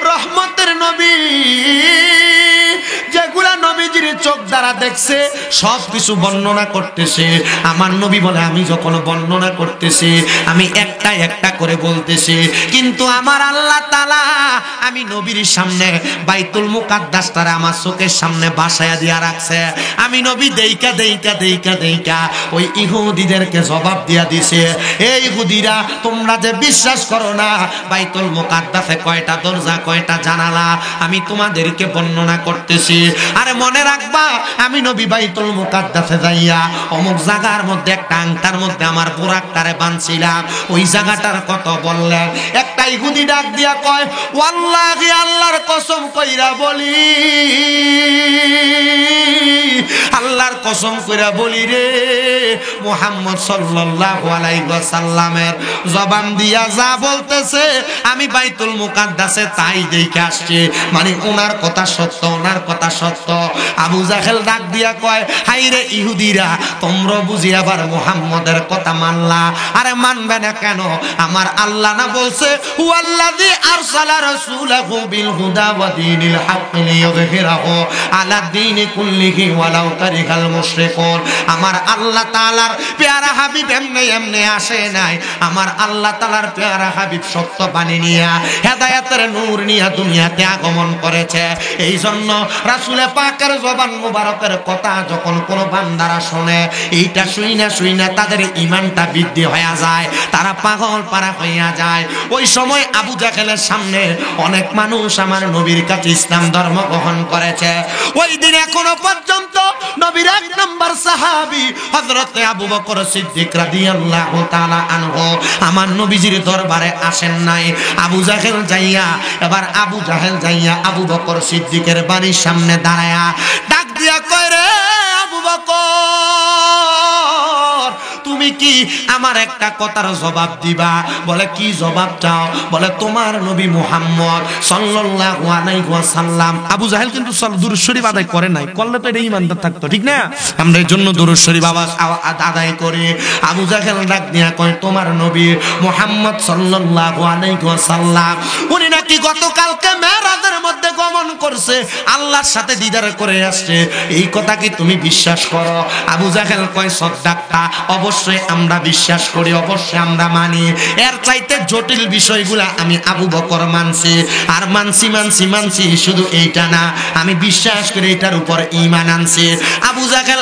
রহমতের নবী, যেগুলা নবীজির চোখ দ্বারা দেখছে সব কিছু বর্ণনা করতেছে। আমার নবী বলে আমি যখন বর্ণনা করতেছি আমি একটা একটা করে বলতেছি, কিন্তু আমার আল্লাহ তাআলা আমি নবীর সামনে বাইতুল মুকাদ্দাসটারে আমার চোখের সামনে বাসায়া দিয়া রাখছে। আমি নবী দেইকা দেইকা দেইকা দেইকা ওই ইহুদিদেরকে জবাব দিয়া দিছে, এই ইহুদিরা তোমরা যে বিশ্বাস করো না বাইতুল মুকাদ্দাসে কয়টা দরজা কয়টা জানালা, আমি তোমাদেরকে বর্ণনা করতেছি। আরে মনে রাখবা আমি নবী বাইতুল মুকাদ্দাসে যাইয়া অমুক জায়গার মধ্যে একটা আংটার মধ্যে আমার বুরাকটারে বাঁধছিলাম, ওই জায়গাটার কত বললেন। একটা ইহুদি ডাক দিয়া কয় ওয়াল্লাহি আল্লাহর কসম কইরা বলি, আল্লাহর কসম কইরা বলি রে, মুহাম্মদ সাল্লাল্লাহু আলাইহি ওয়াসাল্লামের জবান দিয়া যা বলতেছে আমি বাইতুল মুকাদ্দাসে তাই দেখে আসছি, মানে ওনার কথা সত্য, ওনার কথা সত্য। আবু জাহেল ডাক দিয়া কয় হাই রে ইহুদিরা, তোমরা বুঝি আবার মুহাম্মদের কথা মানলা? আরে মানবে না কেন? আমার আল্লাহ না বলছে হুয়াল্লাযী আরসালা রাসূলাহু বিল হুদা ওয়া দীনিল হক লিইয়ুযহিরাহু আলা দীনি কুল্লিহি ওয়ালাউ কারিহাল মুশরিকুন। আমার আল্লাহ তাআলার পেয়ারা হাবিব এমনি এমনি আসে নাই, আমার আল্লাহ তাআলার পেয়ারা হাবিব সত্য বাণী নিয়া হেদায়েতের নূর নিয়া দুনিয়াতে আগমন করেছে। এই জন্য রাসূলে পাকের জবান মুবারকের কথা যখন কোন বান্দারা শুনে, এইটা শুইনা তাদের ঈমানটা বৃদ্ধি হয়ে যায়, তারা পাগল পারা হইয়া যায়। ওই সময় আবু জাহেলের সামনে অনেক মানুষ আমার নবীর কাছে ইসলাম ধর্ম গ্রহণ করেছে। ওই দিন এখনো পর্যন্ত নবীর এক নম্বর সাহাবী হযরত আবু বকর সিদ্দিক রাদিয়াল্লাহু তাআলা আনহু আমার নবীজির দরবারে আসেন নাই। আবু জাহেল যাইয়া, এবার আবু জাহেল যাইয়া আবু বকর সিদ্দিকের বাড়ির সামনে দাঁড়ায়া ডাক দিয়া কয় রে আবু বকর, তুমি কি আমার একটা কথার জবাব দিবা? বলে কি জবাব চাও? বলে তোমার নবী মুহাম্মদ সাল্লাল্লাহু আলাইহি ওয়াসাল্লাম। আবু জাহেল কিন্তু দুরূদ শরীফ আদায় করে নাই, করলে তো এটা ঈমানদার থাকতো, ঠিক না? আমরা এই জন্য দুরূদ শরীফ আদায় করি। আবু জাহেল ডাক দিয়া কয় তোমার নবী মুহাম্মদ সাল্লাল্লাহু আলাইহি ওয়াসাল্লাম উনি নাকি গতকালকে মেরাজের মধ্যে গমন করছে, আল্লাহর সাথে দিদার করে আসছে, এই কথা কি তুমি বিশ্বাস করো? আবু জাহেল কয় সাদাক্তা, অবশ্যই আমরা বিশ্বাস করি, অবশ্যই আমরা মানি। এর চাইতে জটিল বিষয়গুলা আমি আবু বকর মানছি, আর মানছি শুধু এইটা না, আমি বিশ্বাস করি এটার উপর ঈমান আনছি। আবু জাহেল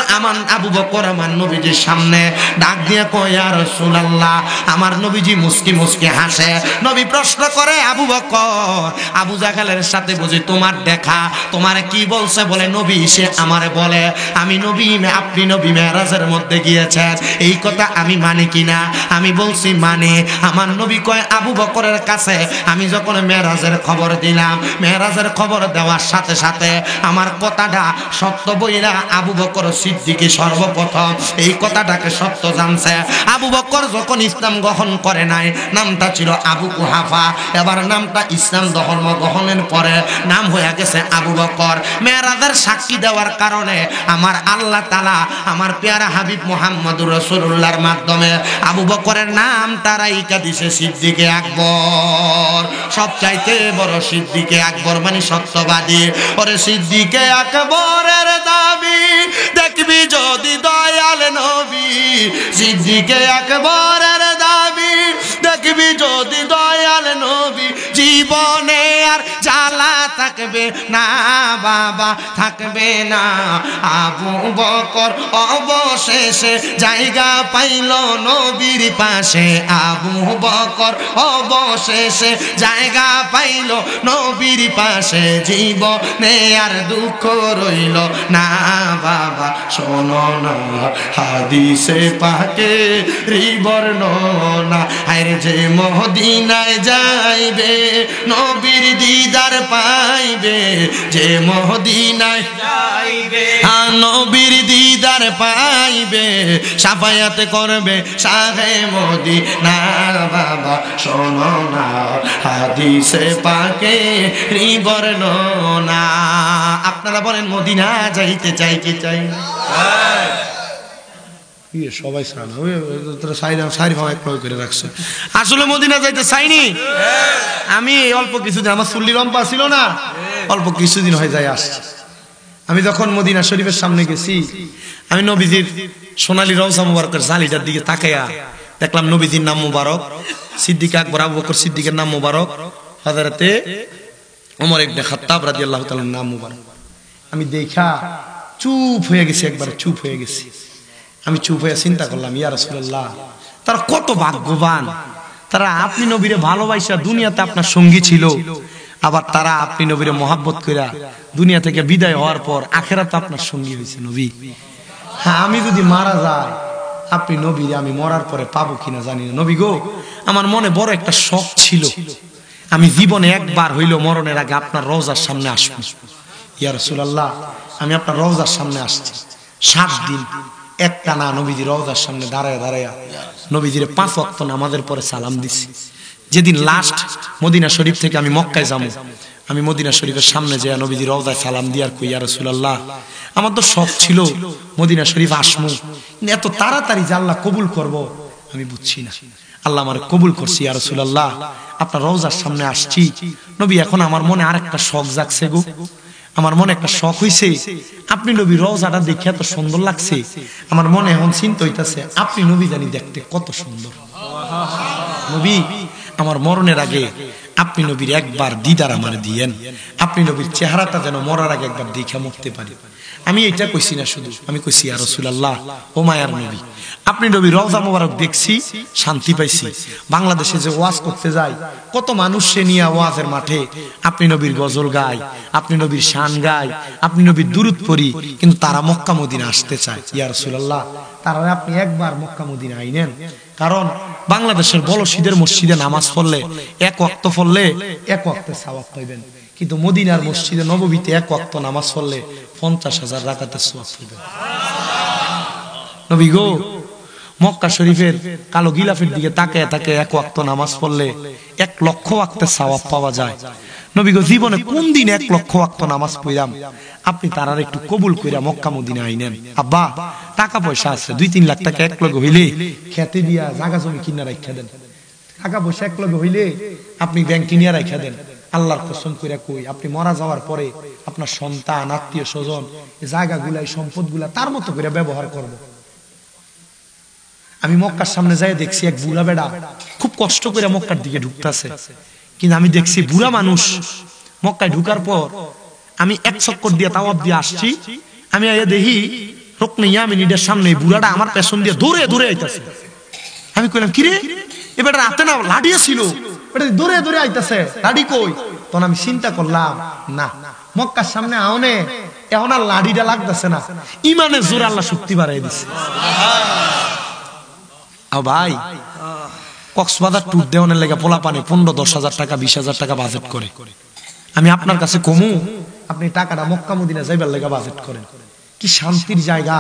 আবু বকর আমার নবীজির সামনে ডাক দিয়ে কয় ইয়া রাসূলুল্লাহ, আমার নবীজি মুস্কি মুস্কি হাসে। নবী প্রশ্ন করে আবু বকর, আবু জাহেলের সাথে বুঝি তোমার দেখা, তোমারে কি বলছে? বলে নবী সে আমারে বলে আমি নবী, আপনি নবী মেরাজের মধ্যে গিয়েছেন, এই কথা কথা আমি মানি কিনা? আমি বলছি মানে। আমার নবী কয় আবু বকরের কাছে আমি যখন মেরাজের খবর দিলাম, মেরাজের খবর দেওয়ার সাথে সাথে আমার কথাটা সত্য বইরা আবু বকর সিদ্দিকী সর্বপ্রথম এই কথাটাকে সত্য জানছে। আবু বকর যখন ইসলাম গ্রহণ করে নাই, নামটা ছিল আবু কুহাফা, এবার নামটা ইসলাম ধর্ম গ্রহণের পরে নাম হয়ে গেছে আবু বকর। মেরাজের সাক্ষী দেওয়ার কারণে আমার আল্লাহ তাআলা আমার পেয়ারা হাবিব মুহাম্মদুর রাসূলুল্লাহর মাধ্যমে আবু বকরের নামটা রাইখা দিছে সিদ্দিকে আকবর। সবচাইতে বড় সিদ্দিকে আকবর মানে সত্যবাদী। ওরে সিদ্দিকে আকবরের দাবি দেখবি যদি দয়াল নবী, সিদ্দিকে আকবরের দাবি দেখবি যদি দয়াল নবী, জীবনে আর জ্বালা থাকবে না বাবা, থাকবে না। আবু বকর অবশেষে জায়গা পাইল নবীর পাশে, আবু বকর অবশেষে জায়গা পাইল নবীর পাশে, জীবনে আর দুঃখ রইল না বাবা। শোনো না হাদিসে পাকে বর্ণনা, আরে যে মদিনায় যাইবে নবীর দিদার পাইবে, যে মদিনায় যাইবে নবীর দিদার পাইবে, শাফায়াত করবে শাহে মদিনা বাবা। শোনো না হাদিসে পাকে বর্ণনা। আপনারা বলেন মদিনা যাইতে চাই কি চাই? সবাই করে রাখছে। আসলে মদিনা যাইতে চাইনি আমি। অল্প কিছুদিন আমার চুল্লি লম্বা ছিল না, অল্প কিছুদিন হয়ে যায় আসছে। আমি যখন মদিনা শরীফের সামনে গেছি, আমি নবীজির সোনালী রওজা মুবারকের জালিটার দিকে তাকাইয়া দেখলাম নবীজির নাম মুবারক, সিদ্দিক আকবর আবু বকর সিদ্দিকের নাম মুবারক, হযরতে ওমর ইবনে খাত্তাব রাদিয়াল্লাহু তাআলার নাম মুবারক। আমি দেখা চুপ হয়ে গেছি, একবার চুপ হয়ে গেছি। আমি চুপ হয়ে চিন্তা করলাম, ইয়া রাসূলুল্লাহ, তারা কত ভাগ্যবান, তারা আপনি নবীরে ভালোবাসা দুনিয়াতে আপনার সঙ্গী ছিল, আবার তারা আপনি নবীরে মহাব্বত কইরা দুনিয়া থেকে বিদায় হওয়ার পর আখিরাতে আপনার সঙ্গী হয়েছে নবী। হ্যাঁ, আমি যদি মারা যাই আপনি নবীরে আমি মরার পরে পাবো কিনা জানি না। নবী গো, আমার মনে বড় একটা শখ ছিল, আমি জীবনে একবার হইলেও মরণের আগে আপনার রওজার সামনে আসবো। ইয়া রাসূলুল্লাহ, আমি আপনার রওজার সামনে আসছি। 7 দিন একটা না নবীজির রওজার সামনে দাঁড়ায় দাঁড়ায় নবীজির 5 ওয়াক্ত নামাজের পরে সালাম দিছি। যেদিন লাস্ট মদিনা শরীফ থেকে আমি মক্কায় যাবো, আমি মদিনা শরীফের সামনে যে নবীজির রওজায় সালাম দিয়ার কই, ইয়া রাসূলুল্লাহ, আমার তো শখ ছিল মদিনা শরীফ আসমু, এত তাড়াতাড়ি যে আল্লাহ কবুল করব আমি বুঝছি না। আল্লাহ আমার কবুল করছি। ইয়া রাসূলুল্লাহ, আপনার রওজার সামনে আসছি নবী, এখন আমার মনে আরেকটা শখ জাগছে গো। আমার মনে একটা শখ হইছে, আপনি নবী রওজাটা দেখে এত সুন্দর লাগছে, আমার মনে এখন চিন্তা হইতাছে আপনি নবী জানি দেখতে কত সুন্দর। নবী, আমার মরণের আগে আপনি নবীর একবার দিদার আমার দিয়েন, আপনি নবীর চেহারাটা যেন মরার আগে একবার দেখে মরতে পারি। আমি এটা কইছি না শুধু, আমি কইছি ইয়া রাসূলুল্লাহ, ও মায়ার নবী, আপনি নবী রওজা মোবারক দেখছি, শান্তি পাইছি। বাংলাদেশে যে ওয়াজ করতে যাই, কত মানুষ সে নিয়ে ওয়াজের মাঠে আপনি নবীর গজল গায়, আপনি নবীর শান গায়, আপনি নবীর দুরূদ পড়ি, কিন্তু তারা মক্কা মদিনা আসতে চায়। ইয়া রাসূলুল্লাহ, তারা আপনি একবার মক্কা মদিনা আইনেন, কারণ বাংলাদেশের বলশীদের মসজিদে নামাজ পড়লে 1 ওয়াক্ত পড়লে 1 ওয়াক্তের সওয়াব পাইবেন, কিন্তু মদিনার মসজিদে নববীতে 1 ওয়াক্ত নামাজ পড়লে 50,000 রাকাতের সওয়াব পাইবেন। নবী গো, মক্কা শরীফের কালো গিলাফের দিকে তাকায় তাকায় 1 ওয়াক্ত নামাজ পড়লে 1 লক্ষ ওয়াক্তের সওয়াব পাওয়া যায়। নবী গো, জীবনে কোন দিন 1 লক্ষ ওয়াক্ত নামাজ পড়লাম, আপনি তারার একটু কবুল কইরা মক্কা মদিনা আইনেন। আব্বা, টাকা পয়সা আছে 2-3 লাখ টাকা এক লগে হইলে খেতে দিয়া জায়গা জমি কিনা রাখা দেন, টাকা পয়সা এক লগে হইলে আপনি ব্যাংকে নিয়ে রাখা দেন। আল্লাহর কসম কইরা কই, আপনি মারা যাওয়ার পরে আপনার সন্তান, আত্মীয় স্বজন এই জায়গাগুলা, এই সম্পদগুলা তার মতো করে ব্যবহার করব। আমি মক্কার সামনে যাই দেখছি এক বুড়া বেড়া খুব কষ্ট করে মক্কার দিকে ঢুকতেছে, কিন্তু আমি দেখছি বুড়া মানুষ মক্কায় ঢুকার পর আমি 1 চক্কর দিয়ে তাওয়াব দিয়ে আসছি, আমি আইয়া দেখি রুকনে ইয়ামিনীদের সামনে বুড়াটা আমার পেছন দিয়ে দৌড়ে দৌড়ে আইতাছে। আমি কইলাম, কিরে, এবার রাতে না লাঠি ছিল, এটা দৌড়ে দৌড়ে আইতাছে, লাঠি কই? তখন আমি চিন্তা করলাম, না, মক্কার সামনে আওনে এখন আর লাঠিটা লাগতেছে না, ইমানের জোরে আল্লাহ শক্তি বাড়াই দিচ্ছে। ভাই কক্সবাজার ট্যুর দেওয়ার লেগে পোলা পানি 15-10,000 টাকা 20,000 টাকা বাজেট করে। আমি আপনার কাছে কমু, আপনি টাকাটা মক্কা মদিনা যাইবার লেগে বাজেট করেন। কি শান্তির জায়গা,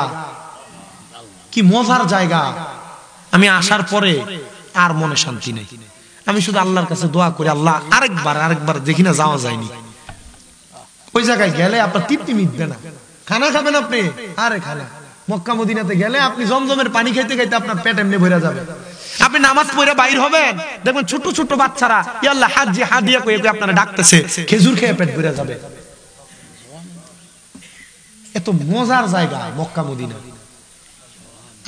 কি মজার জায়গা। আমি আসার পরে আর মনে শান্তি নেই। আমি শুধু আল্লাহর কাছে দোয়া করি, আল্লাহ আরেকবার দেখি না যাওয়া যায়নি। ওই জায়গায় গেলে আপনার তৃপ্তি মিটবে না। খানা খাবেন আপনি, আরে খানা মক্কা মদিনাতে গেলে আপনি জমজমের পানি খাইতে খাইতে আপনার পেট এমনি ভরে যাবে। আপনি নামাজ পড়ে বাইর হবেন, দেখবেন ছোট ছোট বাচ্চারা ইয়া আল্লাহ হাজি হাদিয়া কই আপনারা ডাকতেছে, খেজুর খেয়ে পেট ভরে যাবে। এত মজার জায়গা মক্কা মদিনা।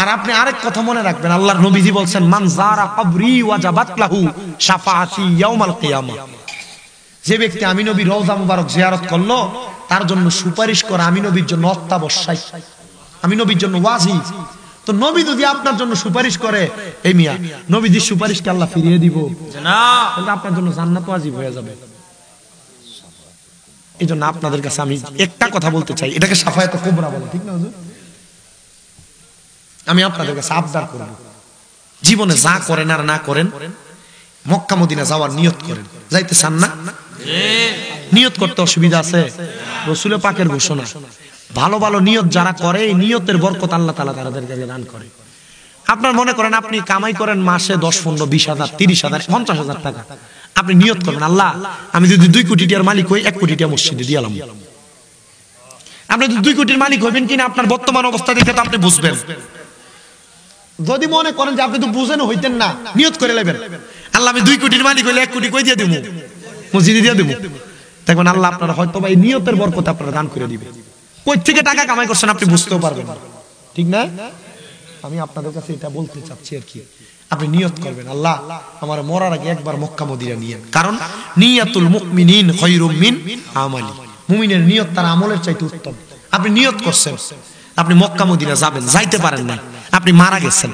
আর আপনি আরেক কথা মনে রাখবেন, আল্লাহর নবীজি বলছেন মান যারা কবরি ওয়াজাবাত লাহু শাফাআতি ইয়াউমাল কিয়ামাহ। যে ব্যক্তি আমি নবীর রওজা মুবারক জিয়ারত করলো, তার জন্য সুপারিশ করা আমি নবীর জন্য অত্যাবশ্যক, আমি নবীর জন্য ওয়াজিব। তো নবী যদি আপনার জন্য সুপারিশ করে, এই মিয়া নবীজির সুপারিশকে আল্লাহ ফিরিয়ে দিব না, তাহলে আপনার জন্য জান্নাত ওয়াজিব হয়ে যাবে। এই জন্য আপনাদের কাছে আমি একটা কথা বলতে চাই, এটাকে শাফায়াতে কুবরা বলে, ঠিক না হুজুর? আমি আপনাদের কাছে আবদার করব, জীবনে যা করেন আর না করেন মক্কা মদিনা যাওয়ার নিয়ত করেন। যাইতে চান না? নিয়ত করতে অসুবিধা আছে? রাসূল পাকের ঘোষণা, ভালো ভালো নিয়ত যারা করে এই নিয়তের বরকত আল্লাহ তাআলা তাদেরকে দান করে। আপনার মনে করেন আপনি কামাই করেন মাসে 10-15 20,000 30,000 50,000 টাকা, আপনি নিয়ত করবেন আল্লাহ আমি যদি 2 কোটি টাকার মালিক হই 1 কোটি টাকা মসজিদে দিয়ালাম। আপনি যদি 2 কোটির মালিক হবেন কিনা আপনার বর্তমান অবস্থা দেখে তো আপনি বুঝবেন। যদি মনে করেন যে আপনি তো বুঝেন হইতেন না, নিয়ত করে নেবেন আল্লাহ আমি 2 কোটির মালিক হইলে 1 কোটি কই দিয়ে দেব, মসজিদে দিয়ে দেব। দেখবেন আল্লাহ আপনার হয়তো বা এই নিয়তের বরকত আপনারা দান করে দিবে। কই থেকে টাকা কামাই করছেন আপনি বুঝতেও পারবেন না, ঠিক না? আমি আপনাদের কাছে এটা বলতে চাচ্ছি আর কি, আপনি নিয়ত করবেন আল্লাহ আমার মরার আগে একবার মক্কা মদিনা নিয়েন। কারণ নিয়াতুল মুমিনিন খায়রুম মিন আমালি, মুমিনের নিয়ত তার আমলের চাইতে উত্তম। আপনি নিয়ত করছেন আপনি মক্কা মদিনা যাবেন, যাইতে পারেন না, আপনি মারা গেছেন,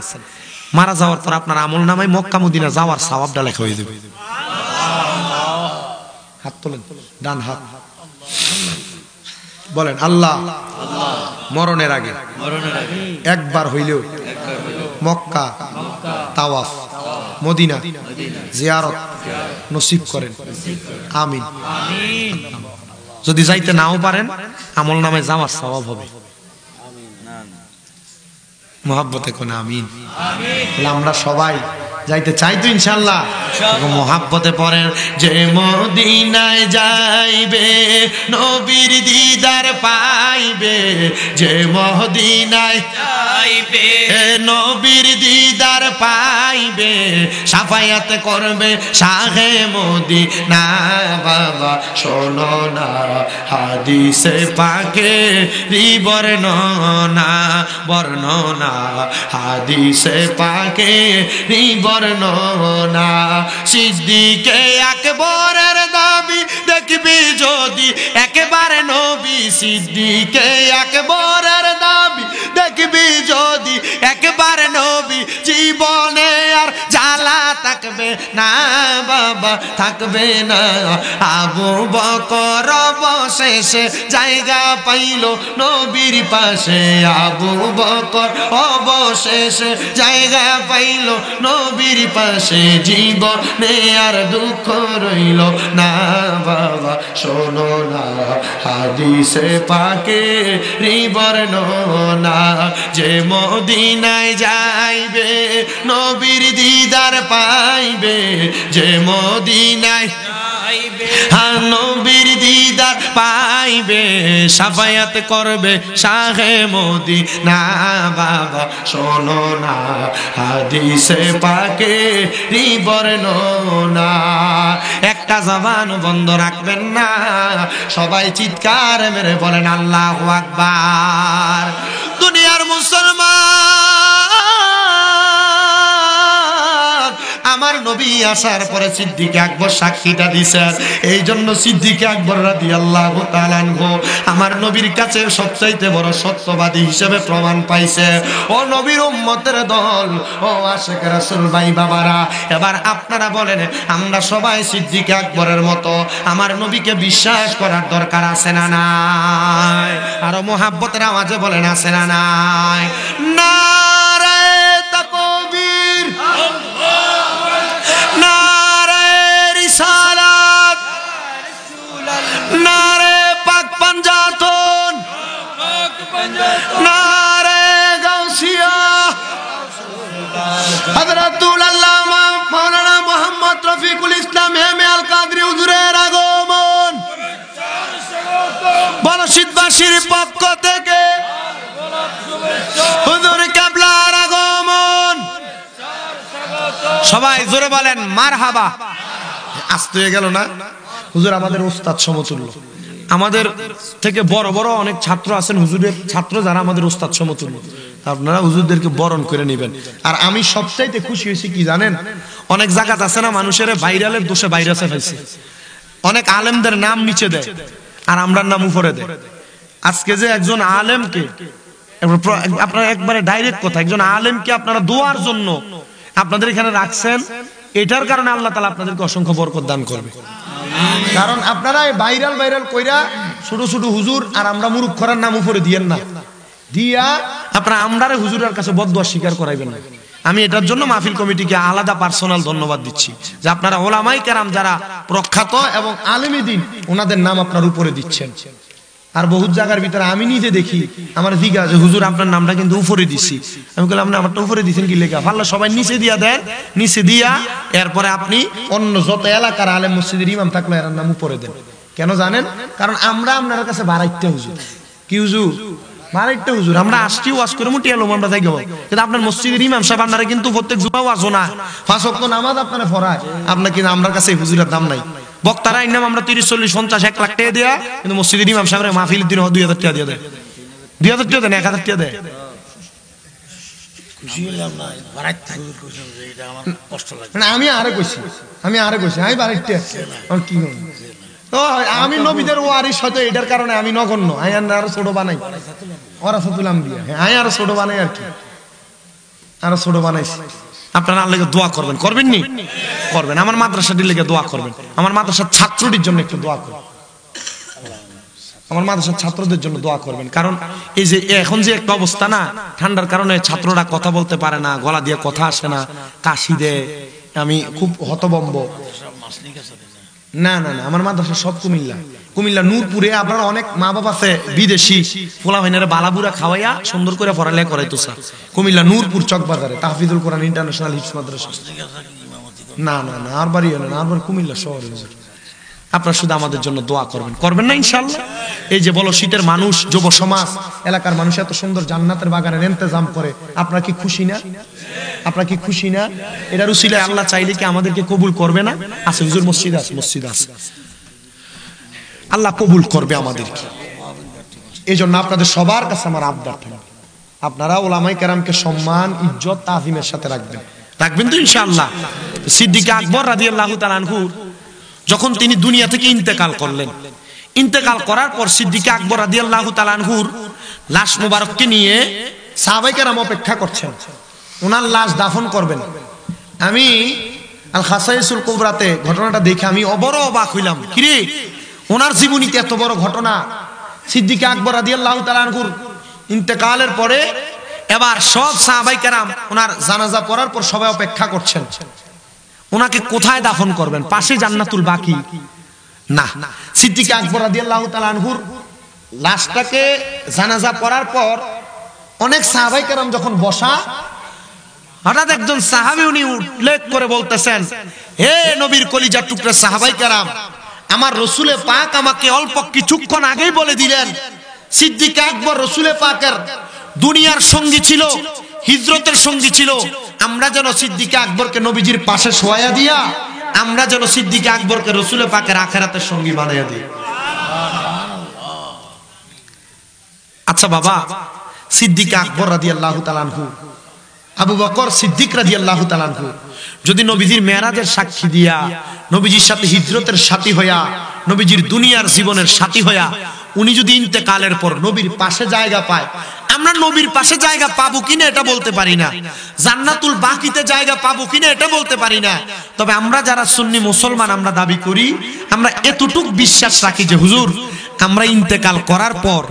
মারা যাওয়ার পর আপনার আমল নামায় মক্কা মদিনা যাওয়ার সওয়াবটা লেখা হয়ে যাবে। হাত তোলেন, ডান হাত, বলেন আল্লাহ মরণের আগে একবার হইলেও মক্কা তাওয়াফ মদিনা জিয়ারত নসিব করেন, আমিন। যদি যাইতে নাও পারেন আমল নামায় যাওয়ার সওয়াব হবে। মহব্বতে কোন আমিন। আমরা সবাই যাইতে চাই তো ইনশাআল্লাহ। মহব্বতে পড়েন যে মদিনায় যাইবে নবীর দিদার পাইবে, যে মদিনায় যাইবে নবীর দিদার পাইবে, শাফায়াত করবে শাহে মদিনা। বাবা শোনো না হাদিসে পাকে বর্ণনা, বর্ণনা হাদিসে পাকে বর্ণনা। সিদ্দিকে আকবরের দাবি দেখবি যদি একেবারে নবী, সিদ্দিকে আকবরের দাবি দেখবি যদি একেবারে নবী, জীবনে আর জ্বালা থাকবে না বাবা, থাকবে না। আবু বকর অবশেষে জায়গা পাইল নবীর পাশে, আবু বকর অবশেষে জায়গা পাইল নবীর পাশে, জীবনে আর দুঃখ রইল না বাবা। শোনো না হাদিসে পাকে বর্ণনা, যে মদিনায় যাইবে নবীর দিদার পাইবে, যে মদিনায় নবীর দিদার পাইবে, শাফায়াত করবে শাহে মদিনা। বাবা শোনো না হাদিসে পাকে বর্ণনা। একটা জবান বন্ধ রাখবেন না, সবাই চিৎকার মেরে বলেন আল্লাহু আকবার। দুনিয়ার মুসলমান, আমার নবী আসার পরে সিদ্দিক আকবর সাক্ষীটা দিছেন, এই জন্য সিদ্দিক আকবর রাদিয়াল্লাহু তাআলা আনহু আমার নবীর কাছে সবচাইতে বড় সত্যবাদী হিসেবে প্রমাণ পাইছে। ও নবীর উম্মতের দল, ও আশিক রাসূল ভাই বাবারা, এবার আপনারা বলেন আমরা সবাই সিদ্দিক আকবরের মতো আমার নবীকে বিশ্বাস করার দরকার আছে না নাই? আরো মুহাব্বতের আওয়াজে বলেন আছে না নাই? নারে তাকবীর, জোরে বলেন মারহাবা। আসতে হয়ে গেল না? হুজুর আমাদের ওস্তাদ সমতুল্য, আমাদের থেকে বড় বড় অনেক ছাত্র আছেন, হুজুরের ছাত্র যারা আমাদের ওস্তাদ সমতুল্য, আপনারা হুজুরদেরকে বরণ করে নেবেন। আর আমি সবচাইতে খুশি হয়েছি কি জানেন, অনেক জায়গা আছে না মানুষের ভাইরালের দোষে ভাইরাসে ফেলছে, অনেক আলেমদের নাম নিচে দেয় আর আমরার নাম উপরে দেয়। আজকে যে একজন আলেমকে, আপনারা একবারে ডাইরেক্ট কথা, একজন আলেমকে আপনারা দোয়ার জন্য আপনাদের এখানে রাখছেন, এটার কারণে আল্লাহ তাআলা আপনাদেরকে অসংখ্য বরকত দান করবে। কারণ আপনারা ভাইরাল ভাইরাল কইরা ছোট ছোট হুজুর আর আমরা মুরুক্ষরার নাম উপরে দিয়েন না, দিয়া আপনারা আমরারে হুজুরের কাছে বদদোয়া স্বীকার করাইবেন না। আমি এটার জন্য মাহফিল কমিটিকে আলাদা পার্সোনাল ধন্যবাদ দিচ্ছি যে আপনারা ওলামায়ে কেরাম যারা প্রখ্যাত এবং আলেমী দ্বীন ওনাদের নাম আপনার উপরে দিচ্ছেন। আর বহুত জায়গার ভিতরে আমি নিজে দেখি আমার জিজ্ঞা যে হুজুর আপনার নামটা কিন্তু উপরে দিছি, আমি বললাম না আমারটা উপরে দিচ্ছেন কি লেখা, ভালো সবাই নিচে দিয়া দেন, নিচে দিয়া এরপরে আপনি অন্য যত এলাকার আলেম মসজিদের ইমাম থাকলো এর নাম উপরে দেন। কেন জানেন? কারণ আমরা আপনার কাছে বাড়াইতে হুজুর, কি হুজুর বাড়াইতে হুজুর, আমরা আসছি ওয়াজ করে মুটি এলাম আমরা যাই গেব, কিন্তু আপনার মসজিদের ইমাম সাহেব আপনারা কিন্তু প্রত্যেক জুমা ওয়াজও না, 5 ওয়াক্ত নামাজ আপনারা পড়ায়, আপনার কিন্তু আমার কাছে হুজুরের দাম নাই। বক্তারা ইনাম আমরা 30, 40, 50, 1 লাখ টাকা দেয়া, কিন্তু মসজিদের ইমাম সাহেবের মাহফিলের দিন 2000 টাকা দিয়ে দেয়, 2000 টাকা দেন, 1000 টাকা দেয়। আমি আরে কইছি আমি বাড়িতে কি আমি নবীদের ওয়ারিস হয়তো এটার কারণে আমি নগণ্য, আমি আরো ছোট বানাই, ওরা তুলাম দিয়ে, হ্যাঁ আরো ছোট বানাই আর কি, আরো ছোট বানাইছি। আপনারা আল্লাহর কাছে দোয়া করবেন, করবেন নি? করবেন। আমার মাদ্রাসাটির লেগে দোয়া করবেন, আমার মাদ্রাসার ছাত্রটির জন্য একটু দোয়া করবেন, আমার মাদ্রাসার ছাত্রদের জন্য দোয়া করবেন। কারণ এই যে এখন যে একটা অবস্থা না, ঠান্ডার কারণে ছাত্ররা কথা বলতে পারে না, গলা দিয়ে কথা আসে না, কাশি দেয়, আমি খুব হতভম্ব। না না না, আমার মাদ্রাসা সব কুমিল্লা নূরপুরে। আপনারা অনেক মা বাবা আছে বিদেশি পোলা ভাইনারে বালাবুরা খাওয়াইয়া সুন্দর করে পড়ালেখা করাইতো স্যার, কুমিল্লা নূরপুর চকবাজারে তাহফিজুল কোরআন ইন্টারন্যাশনাল হিফজ মাদ্রাসা। না না না, আর বাড়ি হলো না, আর কুমিল্লা শহরে। আপনারা শুধু আমাদের জন্য দোয়া করবেন, করবেন না ইনশাআল্লাহ? এই যে বলো শীতের মানুষ, যুব সমাজ, এলাকার মানুষ এত সুন্দর জান্নাতের বাগানের ইন্তজাম করে, আপনারা কি খুশি না? আপনারা কি খুশি না? এটার উসিলায় আল্লাহ চাইলে কি আমাদেরকে কবুল করবে না? আছে হুজুর, মসজিদ আছে, আল্লাহ কবুল করবে আমাদেরকে। এই জন্য আপনাদের সবার কাছে আমার আবদার থাকবে, আপনারা ওলামায়ে কেরামকে সম্মান, ইজ্জত, তাজিমের সাথে রাখবেন তো ইনশাআল্লাহ। সিদ্দিক আকবর রাদিয়াল্লাহু তাআলা আনহু যখন তিনি দুনিয়া থেকে ইন্তেকাল করলেন, ইন্তেকাল করার পর সিদ্দিক আকবর রাদিয়াল্লাহু তাআলা আনহুর লাশ মুবারককে নিয়ে সাহাবায়ে কেরাম অপেক্ষা করছেন, ওনার লাশ দাফন করবেন। আমি আল খাসাইসুল কুবরাতে ঘটনাটা দেখে আমি বড় অবাক হইলাম, কিরে ওনার জীবনীতে এত বড় ঘটনা। সিদ্দিক আকবর রাদিয়াল্লাহু তাআলা আনহুর ইন্তেকালের পরে এবার সব সাহাবায়ে কেরাম ওনার জানাজা পড়ার পর সবাই অপেক্ষা করছেন, ওনাকে কোথায় দাফন করবেন? পাশে জান্নাতুল বাকি? না, সিদ্দিক আকবর রাদিয়াল্লাহু তাআলা আনহুর লাশটাকে জানাজা পড়ার পর অনেক সাহাবায়ে কেরাম যখন বসা, হঠাৎ একজন সাহাবী উনি উল্লেখ করে বলতেছেন, হে নবীর কলিজার টুকরা সাহাবায়ে কেরাম, আমার রসুলে পাক আমাকে অল্প কিছুক্ষণ আগেই বলে দিলেন সিদ্দিক আকবর রসুলে পাকের দুনিয়ার সঙ্গী ছিল, হিজরতের সঙ্গী ছিল। আমরা যেন সিদ্দিক আকবরকে নবীজির পাশে শোয়া দিয়া, আমরা যেন সিদ্দিক আকবরকে রসুলে পাকের আখিরাতের সঙ্গী বানাইয়া দিই। আচ্ছা বাবা, সিদ্দিক আকবর রাদিয়াল্লাহু তাআলা আনহু, আবু বকর সিদ্দিক রাদিয়াল্লাহু তাআলা আনহু যদি নবীজির মেরাজের সাক্ষী দিয়া, নবীজির সাথে হিজরতের সাথী হইয়া, নবীজির দুনিয়ার জীবনের সাথী হইয়া উনি যদি ইন্তেকালের পর নবীর পাশে জায়গা পায়, আমরা নবীর পাশে জায়গা পাবো কিনা এটা বলতে পারি না, জান্নাতুল বাকিতে জায়গা পাবো কিনা এটা বলতে পারি না। তবে আমরা যারা সুন্নি মুসলমান আমরা দাবি করি, আমরা এতটুক বিশ্বাস রাখি যে হুজুর আমরা ইন্তেকাল করার পর,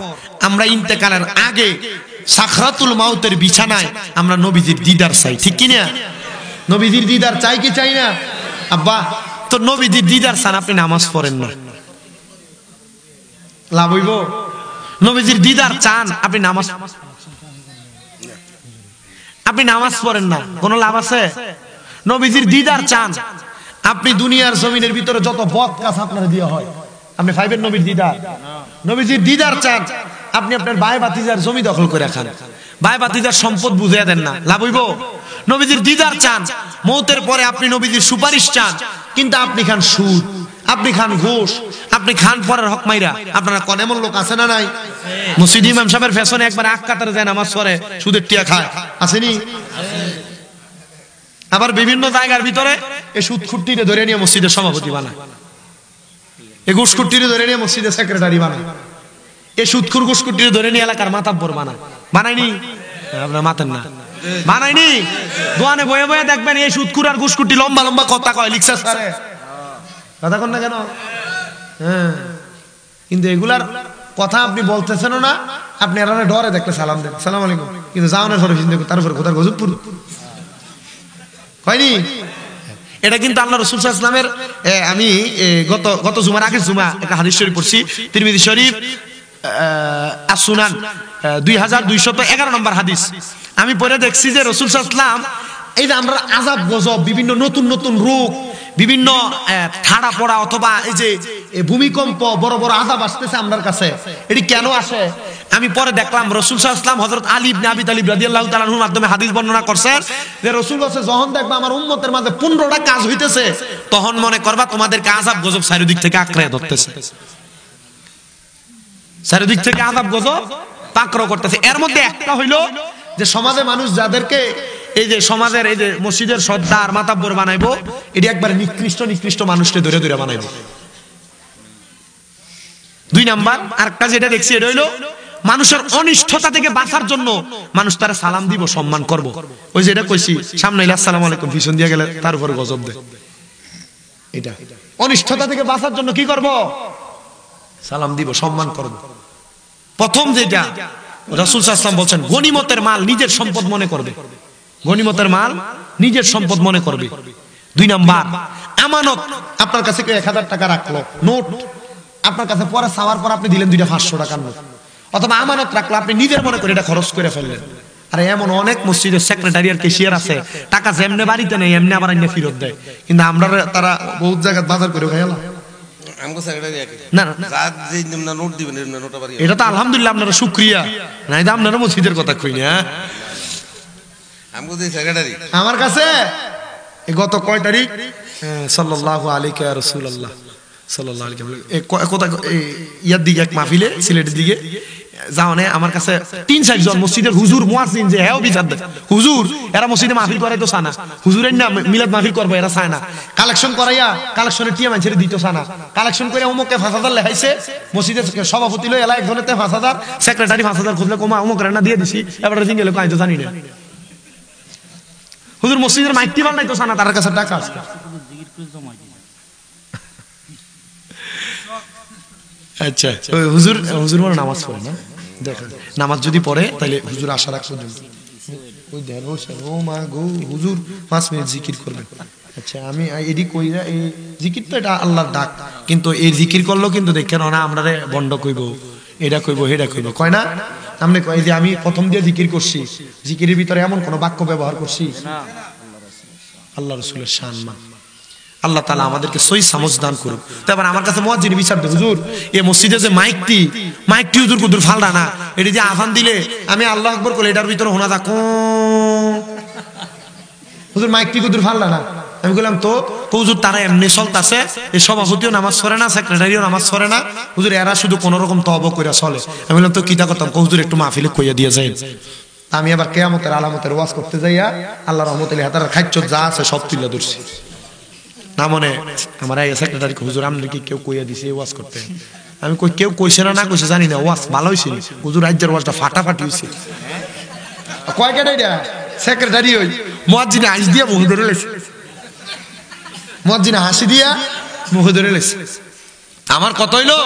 আমরা ইন্তেকালের আগে সাখরাতুল মাউতের বিছানায় আমরা নবীজির দিদার চাই, ঠিক কিনা? নবীজির দিদার চাই কি চাই না? আব্বা তো নবীজির দিদার চান, আপনি নামাজ পড়েন না, লাভ হইব? নবীজির দিদার চান, আপনি নামাজ পড়েন না, কোনো লাভ আছে? নবীজির দিদার চান, আপনি দুনিয়ার জমিনের ভিতরে যত বদ কাজ আপনার দিয়ে হয়, আপনি ফাইবের নবীর দিদার? নবীজির দিদার চান, আপনি আপনার ভাই ভাতিজার জমি দখল করে খান, ভাই ভাতিজার সম্পদ বুঝিয়ে দেন না, লাভ হইব? নবীজির দিদার চান, মৌতের পরে আপনি নবীজির সুপারিশ চান, কিন্তু আপনি খান সুদ, আপনি খান ঘুষ, আপনি খান পরের হক মাইরা। আপনারা কোন এমন লোক আছে না নাই? মসজিদ ইমাম সাহেবের ফ্যাশনে একবার আখ কাতারে যায় নামাজ পড়ে, সুদের টিয়া খায়, আসেনি? আবার বিভিন্ন জায়গার ভিতরে এই সুদ খুঁটিরে ধরে নিয়ে মসজিদের সভাপতি বানায়, এই ঘুষ খুঁটিরে ধরে নিয়ে মসজিদের সেক্রেটারি বানায়, এই সুদখুর ঘুষ খুঁটিরে ধরে নিয়ে এলাকার মাতাব্বর বানায়। বানায়নি? আপনারা মাতেন না, বানায়নি? দোয়ানে বয়ে বয়ে দেখবেন এই সুদখুর আর ঘুষ খুঁটি লম্বা লম্বা কথা কয়, লিখছে স্যারে, কথা কন না কেন? হ্যাঁ, কিন্তু এগুলার কথা আপনি বলতেছেন না, আপনি এরা ডরে দেখলে সালাম দেন, সালাম আলাইকুম, কিন্তু যাওয়ানোর পরে চিন্তা করেন তার উপরে কোথার গজবপুর হয়নি। এটা কিন্তু আল্লাহ রাসূল সাল্লাল্লাহু আলাইহি ওয়াসাল্লামের, আমি গত জুমার আগের জুমা একটা হাদিস শরীফ পড়ছি, তিরমিজি শরীফ as-সুনান 2211 নম্বর হাদিস। আমি পড়ে দেখছি যে রাসূল সাল্লাল্লাহু আলাইহি ওয়াসাল্লাম এই যে আমরা আযাব গজব, বিভিন্ন নতুন নতুন রোগ, বিভিন্ন ঠাড়া পড়া অথবা এই যে ভূমিকম্প, বড় বড় আযাব আসতেছে আমার কাছে, এটি কেন আসে? আমি পরে দেখলাম রাসূল সাল্লাল্লাহু আলাইহি ওয়াসাল্লাম হযরত আলী ইবনে আবি তালিব রাদিয়াল্লাহু তাআলা আনহুর মাধ্যমে হাদিস বর্ণনা করছেন যে রাসূল বলেছে, যখন দেখবা আমার উম্মতের মাঝে 15টা কাজ হইতেছে, তখন মনে করবা তোমাদেরকে আযাব গজব চারিদিক থেকে আঁকড়ে ধরতেছে, চারিদিক থেকে আযাব গজব পাকড়াও করতেছে। এর মধ্যে একটা হইলো যে সমাজে মানুষ যাদেরকে এই যে সমাজের এই যে মসজিদের সর্দার মাতাব্বর বানাইবো, এটি একবার নিকৃষ্ট মানুষকে ধরে ধরে বানাইবো। 2 নাম্বার আরেকটা যেটা দেখছি, এটা হইলো মানুষের অনিষ্ঠতা থেকে বাঁচার জন্য মানুষ তারা সালাম দিব, সম্মান করব। ওই যেটা কইছি, সামনে এলে আসসালামু আলাইকুম, পিছন দিয়ে গেলে তার উপরে গজব দেয়। এটা অনিষ্ঠতা থেকে বাঁচার জন্য কি করব? সালাম দিব, সম্মান করব। প্রথম যেটা রাসূল সাল্লাল্লাহু আলাইহি ওয়াসাল্লাম বলেন, গনিমতের মাল নিজের সম্পদ মনে করবে, গনিমতের মাল নিজের সম্পদ মনে করবে। 2 নাম্বার আমানত, আপনার কাছে কেউ 1000 টাকা রাখলো, নোট আপনার কাছে পরে চাওয়ার পর আপনি দিলেন 2টা 500 টাকার নোট, অথবা আমানত রাখলো, আপনি নিজের মনে করে এটা খরচ করে ফেললেন। আরে এমন অনেক মসজিদের সেক্রেটারি আর ক্যাশিয়ার আছে, টাকা যেমনে বাড়িতে নেই এমনি আবার এনে ফেরত দেয়, কিন্তু আমরা তারা বহুত জায়গায় বাজার করে খাইলা। এটা তো আলহামদুলিল্লাহ আপনারা শুকরিয়া, নাই আপনারা মসজিদের কথা কই না। আমার কাছে গত কয় তারিখ সাল্লাল্লাহু আলাইহি ওয়া রাসূলুল্লাহ সাল্লাল্লাহু আলাইহি ইয়ার দিকে এক মাহফিলে সিলেটের দিকে যাওনে আমার কাছে 3-4 জন মসজিদের হুজুর মুয়াজ্জিন যে হেও বিচার দেয়, হুজুর এরা মসজিদে মাহফিল করাই তো সানা, হুজুরের না মিলাদ মাহফিল করবে এরা চায় না, কালেকশন করাইয়া কালেকশনের টিয়া মানুষের দিত সানা, কালেকশন করে অমুকে 5000 লেখাইছে, মসজিদের সভাপতি লই এলা একজনের 5000, সেক্রেটারি 5000 খুঁজলে কমা অমুকের না দিয়ে দিছি, এবারে জিঙ্গেলে কই তো জানি না। হুজুর মসজিদের মাইকটি বানাই তো সানা, তার কাছে টাকা আছে। আচ্ছা, হুজুর মানে নামাজ পড়ে না, দেখেন নামাজ যদি পড়ে তাহলে হুজুর আশা রাখছো ওই দেন ও মা গো হুজুর 5 মিনিট জিকির করবেন। আচ্ছা, আমি এডি কইরা এই জিকির তো এটা আল্লাহর ডাক, কিন্তু এই জিকির করলো কিন্তু দেখেন না আমরা বন্ধ কইব, এটা কইব হেডা কইব কয় না। আপনি কই যে আমি প্রথম দিয়ে জিকির করছি, জিকিরের ভিতরে এমন কোন বাক্য ব্যবহার করছি না, আল্লাহ রাসূলের সম্মান। আল্লাহ তাআলা আমাদেরকে সহি সমঝ দান করুক। তারপর আমার কাছে মুয়াজ্জিন বিচার দে, হুজুর এই মসজিদে যে মাইকটি হুজুর কুদুর ফালদা না, এটি যে আযান দিলে আমি আল্লাহু আকবার কইলে এটার ভিতরে শোনা যায় হুজুর মাইকটি কুদুর ফালদা না। আমি কইলাম তো হুজুর তারা এমনি চলতেছে, এই সভাপতিও নামাজ পড়ে না, সেক্রেটারিও নামাজ পড়ে না, হুজুর এরা শুধু কোন রকম তওবা কইরা চলে। আমি বললাম তো কিটা করতাম, হুজুর একটু মাহফিলে কইয়া দিয়ে যায়। আমি আবার কিয়ামতের আলামতের ওয়াজ করতে যাইয়া আল্লাহর রহমতে হাতার খাইচ্ছ যা আছে সব তুলে ধরছি না, মনে আমার সেক্রেটারি হুজুর আপনি কি কেউ কইয়া দিছে ওয়াজ করতে? আমি কই কেউ কইছে না কইছে জানি না, ওয়াজ ভালো হইছে হুজুর, রাজ্যের ওয়াজটা ফাটাফাটি হইছে। কয় কেডা এটা সেক্রেটারি হই মুয়াজ্জিনে আইস দিয়া মুখ ধরে লেছে, মুয়াজ্জিনে হাসি দিয়া মুখ ধরে লেছে। আমার কত হইলো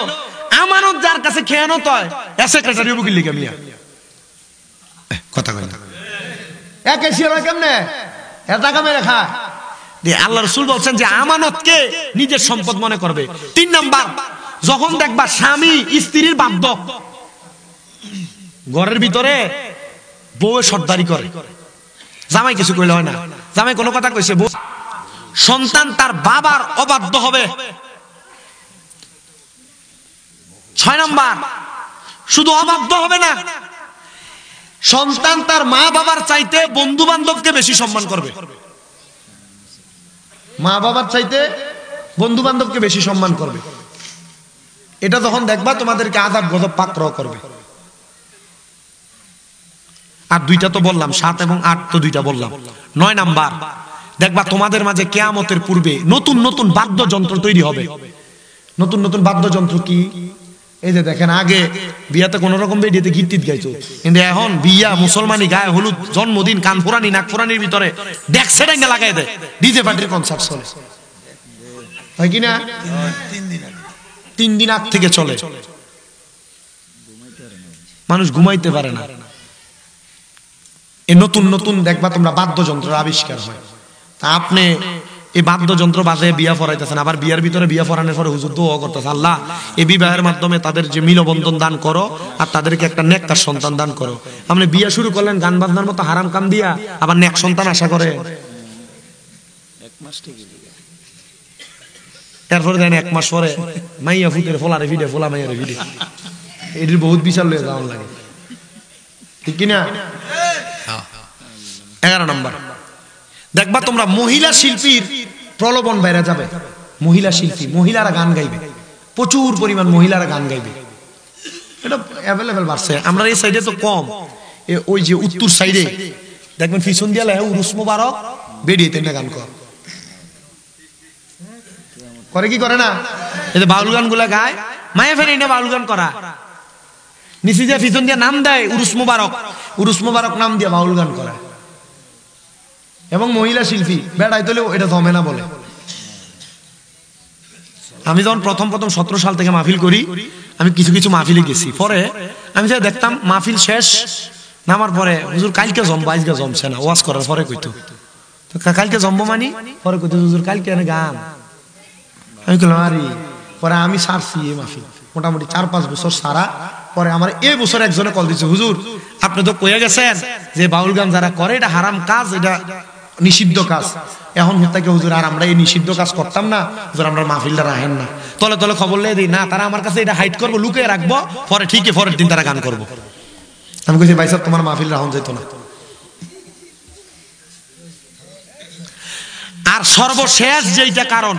আমানত যার কাছে খেয়ানত হয় এ সেক্রেটারি হবো কি লিখা মিয়া কথা কই না, এক এসিয়া কেমনে এর টাকা মেরে খায়। আল্লাহ রাসূল বলছেন যে আমানতকে নিজের সম্পদ মনে করবে। 3 নাম্বার, যখন দেখবা স্বামী স্ত্রীর বাধ্য, ঘরের ভিতরে বউ সর্দারি করে, জামাই কিছু কইলে হয় না, জামাই কোনো কথা কইছে, সন্তান তার বাবার অবাধ্য হবে। 6 নাম্বার, শুধু অবাধ্য হবে না, সন্তান তার মা বাবার চাইতে বন্ধু বান্ধবকে বেশি সম্মান করবে। মা বাবার চাইতে বন্ধু বান্ধবকে বেশি সম্মান করবে। এটা যখন দেখবা তোমাদেরকে আযাব গজব পাকড়াও করবে। আর দুইটা তো বললাম, 7 এবং 8 তো দুইটা বললাম। 9 নাম্বার, দেখবা তোমাদের মাঝে কিয়ামতের পূর্বে নতুন নতুন বাদ্যযন্ত্র তৈরি হবে। নতুন নতুন বাদ্যযন্ত্র কি? এই যে দেখেন, আগে বিয়াতে কোন রকম বেডিতে গীত টিত গাইতো, কিন্তু এখন বিয়া মুসলমানি গায়ে হলুদ, জন্মদিন, কান ফুরানি, নাক ফুরানির ভিতরে ডেক সেটাঙ্গা লাগাই দেয়, ডিজে পার্টির কনসার্ট চলে, হয় কি না? 3 দিন আগ থেকে চলে, মানুষ ঘুমাইতে পারে না। এই নতুন নতুন দেখবা তোমরা বাদ্যযন্ত্রের আবিষ্কার হয়। তা আপনি এই বাদ্যযন্ত্র বাজে বিয়া ফরাইতেছেন, আবার বিয়ার ভিতরে বিয়া ফরানোর পরে হুজুর দোয়া করতেছে, আল্লাহ এই বিবাহের মাধ্যমে তাদের যে মিলবন্ধন দান করো, আর তাদেরকে একটা নেককার সন্তান দান করো। আপনি বিয়া শুরু করলেন গান বাজনার মতো হারাম কাম দিয়া, আবার নেক সন্তান আশা করে। এরপরে দেন 1 মাস পরে মাইয়া ফুটের ফোলারে ভিডে, ফোলা মাইয়ারে ভিডে, এটির বহুত বিশাল লয়ে যাওয়ার লাগে, ঠিক কিনা? 11 নম্বর, দেখবা তোমরা মহিলা শিল্পীর প্রলোভন বাইরে যাবে। মহিলা শিল্পী, মহিলারা গান গাইবে, প্রচুর পরিমাণ মহিলারা গান গাইবে। এটা অ্যাভেলেবেল বাড়ছে। আমরা এই সাইডে তো কম, ওই যে উত্তর সাইডে দেখবেন পিছন দিয়া লেখা উরুস মোবারক বেরিয়েতে না গান করে কি করে না? এই যে বাউল গান গুলা গায়, মায়ে ফেরে না বাউল গান করা, নিচে যে পিছন দিয়া নাম দেয় উরুস মোবারক, উরুস মোবারক নাম দিয়ে বাউল গান করা। এবং মহিলা শিল্পী বেড়াই তোলে এটা জমে না বলে। আমি যখন প্রথম 17 সাল থেকে মাহফিল করি, আমি কিছু কিছু মাহফিলে গেছি। পরে আমি যা দেখতাম মাহফিল শেষ নামার পরে, হুজুর কালকে জমবো, আজকে জমছে না। ওয়াজ করার পরে কইতো কালকে জমবো, মানি পরে কইতো হুজুর কালকে এনে গান। আমি বললাম আরে, পরে আমি সারছি এই মাহফিল মোটামুটি 4-5 বছর সারা। পরে আমার এই বছর একজনে কল দিচ্ছে, হুজুর আপনি তো কয়ে গেছেন যে বাউল গান যারা করে এটা হারাম কাজ, এটা নিষিদ্ধ কাজ। এখন হতে কি হুজুর আর আমরা এই নিষিদ্ধ কাজ করতাম না, হুজুর আমরা মাহফিলটা রাখেন না। তলে তলে খবর লিয়ে দিই না, তারা আমার কাছে এটা হাইড করবো, লুকিয়ে রাখবো, পরে ঠিকই পরের দিন তারা গান করবো। আমি কইছি ভাই সাহেব তোমার মাহফিল রাখুন যেত না। আর সর্বশেষ যেইটা কারণ,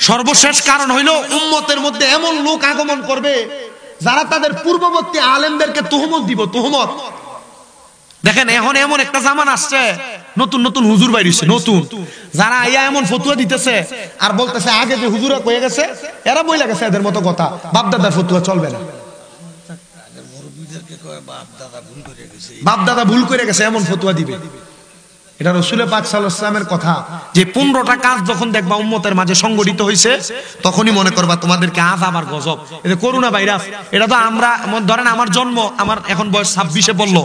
সর্বশেষ কারণ হইল উম্মতের মধ্যে এমন লোক আগমন করবে যারা তাদের পূর্ববর্তী আলেমদেরকে তুহমত দিব। তুহমত দেখেন, এখন এমন একটা জামান আসছে, নতুন নতুন হুজুর বাইরেছে, নতুন যারা আইয়া এমন ফতুয়া দিতেছে আর বলতেছে আগে যে হুজুরা কয়ে গেছে, এরা বইলা গেছে এদের মতো কথা, বাপ দাদার ফতুয়া চলবে না, বাপ দাদা ভুল করে গেছে এমন ফতুয়া দিবে। এটা রাসূল পাক সাল্লাল্লাহু আলাইহি ওয়াসাল্লামের কথা যে 15টা কাজ যখন দেখবা উম্মতের মাঝে সংগঠিত হয়েছে, তখনই মনে করবা তোমাদেরকে আযাব আর গজব। এই যে করোনা ভাইরাস, এটা তো আমরা ধরেন আমার জন্ম, আমার এখন বয়স 26-এ বললো,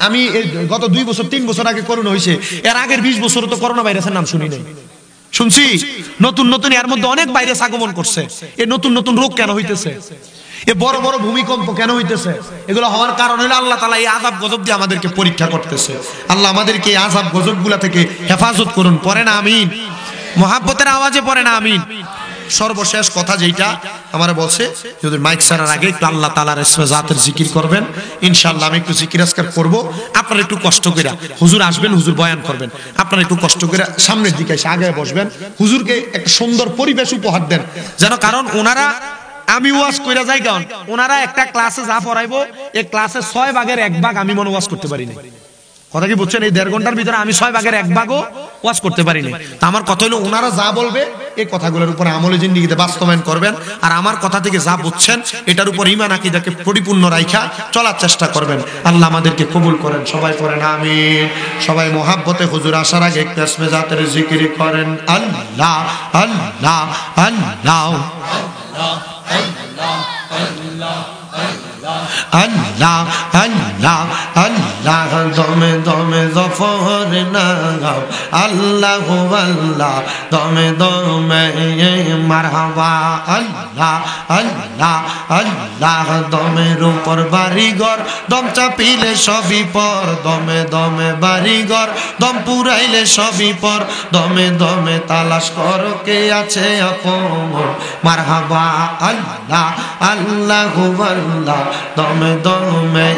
আমি গত 2 বছর 3 বছর আগে করোনা হয়েছে, এর আগের 20 বছর তো করোনা ভাইরাসের নাম শুনি নাই। শুনছি নতুন নতুন এর মধ্যে অনেক ভাইরাস আগমন করছে। এই নতুন নতুন রোগ কেন হইতেছে? এ বড় বড় ভূমিকম্প কেন হইতেছে? এগুলো হওয়ার কারণ হলো আল্লাহ তাআলা এই আযাব গজব দিয়ে আমাদেরকে পরীক্ষা করতেছে। আল্লাহ আমাদেরকে এই আযাব গজবগুলা থেকে হেফাজত করুন। পড়েন আমিন, মুহাব্বতের আওয়াজে পড়েন আমিন। সর্বশেষ কথা যেটা আমার বলছে, যদি মাইক ছাড়ার আগে একটু আল্লাহ তাআলার ইসমে জাতের জিকির করবেন। ইনশাআল্লাহ আমি একটু জিকির আজকার করব, আপনারা একটু কষ্ট করে, হুজুর আসবেন, হুজুর বয়ান করবেন, আপনারা একটু কষ্ট করে সামনের দিকে এসে আগে বসবেন, হুজুরকে একটা সুন্দর পরিবেশ উপহার দেন যেন, কারণ ওনারা, আমি ওয়াজ কইরা যাই, কারণ ওনারা একটা ক্লাসে যা পড়াইবো এই ক্লাসে 6 ভাগের 1 ভাগ আমি মনে ওয়াজ করতে পারি না। কথা কি বুঝছেন? এই 1.5 ঘন্টার ভিতরে আমি 6 ভাগের 1 ভাগও ওয়াজ করতে পারি না। তা আমার কথা হলো ওনারা যা বলবে এই কথাগুলোর উপর আমলে জিন্দেগিতে বাস্তবায়ন করবেন, আর আমার কথা থেকে যা বুঝছেন এটার উপর ঈমান আকীদাকে পরিপূর্ণ রাইখা চলার চেষ্টা করবেন। আল্লাহ আমাদেরকে কবুল করেন। সবাই পড়েন আমিন। সবাই মুহাব্বতে হুজুর আসার আগে একটু ইসমে জাতের জিকির করেন। আল্লাহ আল্লাহ আল্লাহ আল্লাহ আল্লাহ আল্লাহ, দমে দমে জফর নাগাও, আল্লাহ আল্লাহ দমে দমে মারহাবা, আল্লাহ আল্লাহ আল্লাহ, দমের উপর বাড়িঘর, দম চাপিলে সবই পর, দমে দমে বাড়িঘর, দম পুরাইলে সবই পর, দমে দমে তালাশ কর কে আছে আপন, মারহাবা আল্লাহ আল্লাহ আল্লাহ, দমে দমে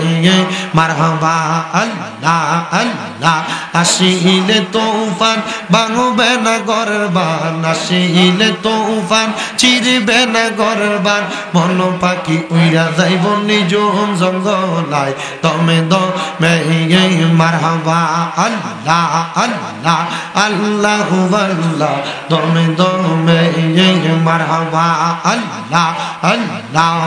মারহাবা আল্লাহ আল্লাহ আসিলে তুফান ভাঙবে না ঘরের বান আসিলে তুফান চিরবে না ঘরের বান মন পাখি উইরা যাইব নিঝুম জঙ্গলায় দমে দমে মারহাবা আল্লাহ আল্লাহ আল্লাহু আল্লাহ দমে দমে মারহাবা আল্লাহ আল্লাহ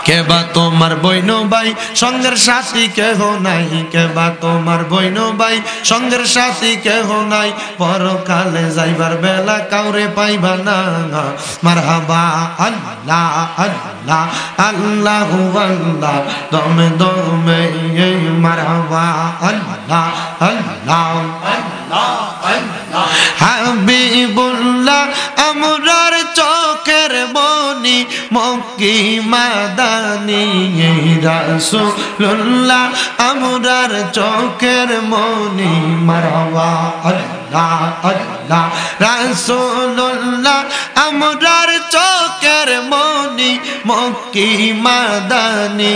কেবা তোমার বইন ভাই সঙ্গের সাথী কেহ নাই কেবা তোমার বইন ভাই সঙ্গের সাথী কেহ নাই পরকালে যাইবার বেলা কাউরে পাইবা না মারহাবা আল্লাহ আল্লাহ আল্লাহু আল্লাহ দমে দমে মারহাবা আল্লাহ আল্লাহ হাবিবুল্লাহ আমরার চোখের মনি মক্কি মাদানি রাসূলুল্লাহ আমরার চোখের মনি মারহাবা আল্লাহ আল্লাহ রাসূলুল্লাহ আমরার চোখের মনি মক্কি মাদানি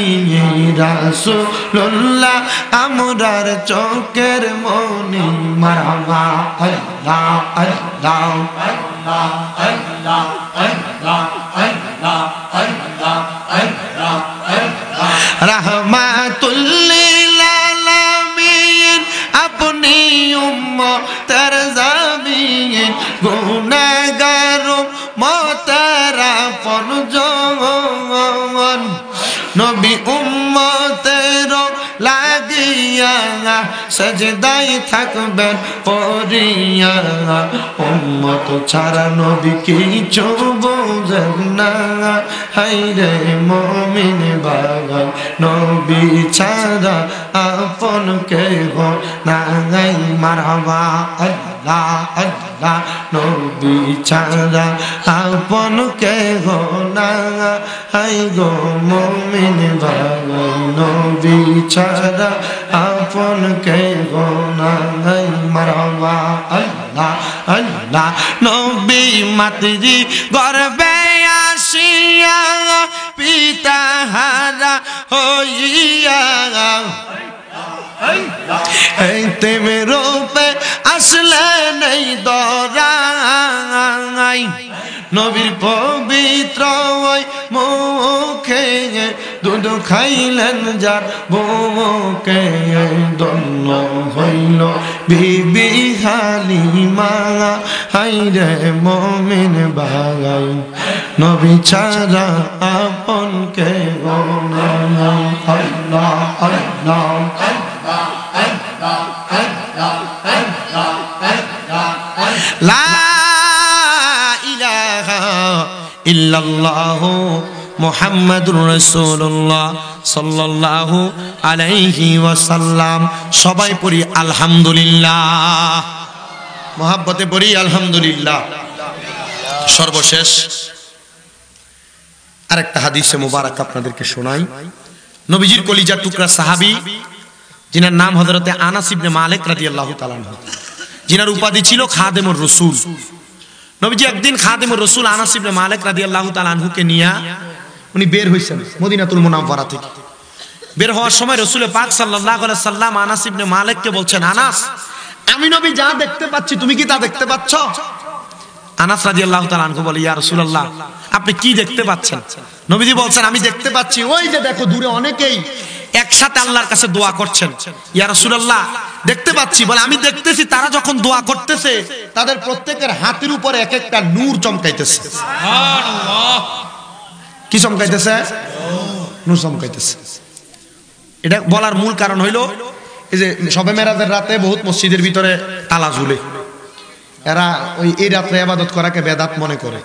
রাসূলুল্লাহ আমরার চোখের মনি মারহাবা আল্লাহ আল্লাহ আল্লাহ আল্লাহ আল্লাহ আল্লাহ আল্লাহ আল্লাহ রাহমাতুল লিল আলামিন আপনি উম্মতের জামিন গুনাহগার উম্মতের আপনজন নবী উম্মতের লাগিয়া সাজদায় থাকবেন পড়িয়া উম্মত ছাড়া নবী কিছু বোঝেন না হায়রে মুমিন বাগান নবী ছাড়া আপন কেহ নাই মারহাবা আল্লাহ আল্লাহ নবী ছাড়া আপন কেহ না হায় গো মুমিন বাগান নবী ছাড়া আপন কেহ নাই মারহাবা আল্লাহ আল্লাহ নবী মাতৃ গর্ভে আসিয়া পিতা হারা হইয়া এই তেমে রূপে আসলে নেই দরাই নবীর পবিত্র ওই মুখে দুধ খাইলেন যার বুকে দন্ন হইল বিবি হালিমা হায়রে মুমিন বাগাই নবী ছাড়া আপন কেহ নাই আল্লাহ আল্লাহ লা ইলাহা ইল্লাল্লাহু মুহাম্মাদুর রাসূলুল্লাহ সাল্লাল্লাহু আলাইহি ওয়াসাল্লাম সবাই পড়ি আলহামদুলিল্লাহ মহব্বতে পড়ি আলহামদুলিল্লাহ সর্বশেষ আরেকটা হাদিসে মুবারক আপনাদেরকে শোনাই নবীজির কলিজার টুকরা সাহাবী जिनार नाम हजरत आनास इब्ने मालिक रादियाल्लाहु ताआला अन्हु जिनार उपाधि छिलो खादिमुर रसूल नबीजी एकदिन खादिमुर रसूल आनास इब्ने मालिक रादियाल्लाहु ताआला अन्हु के निया उनी बेर हইছেন মদিনাতুল মুনাওয়ারা থেকে বের হওয়ার সময় রাসূল পাক সাল্লাল্লাহু আলাইহি সাল্লাম আনাস ইবনে মালিক কে বলছেন আনাস আমি নবী যা দেখতে পাচ্ছি তুমি কি তা দেখতে পাচ্ছ আনাস রাদিয়াল্লাহু তাআলা আনহু বলে ইয়া রাসূলুল্লাহ আপনি কি দেখতে পাচ্ছেন নবীজি বলছেন আমি দেখতে পাচ্ছি ওই যে দেখো দূরে অনেকেই একসাথে আল্লাহর কাছে দোয়া করছেন ইয়া রাসূলুল্লাহ দেখতে পাচ্ছি বলে আমি দেখতেছি তারা যখন দোয়া করতেছে তাদের প্রত্যেকের হাতের উপরে এক একটা নূর চমকাইতেছে সুবহানাল্লাহ কি চমকাইতেছে নূর চমকাইতেছে এটা বলার মূল কারণ হইলো এই যে শবে মেরাজের রাতে বহুত মসজিদের ভিতরে তালা ঝুলে এরা ওই এই রাতে ইবাদত করাকে বেদাত মনে করে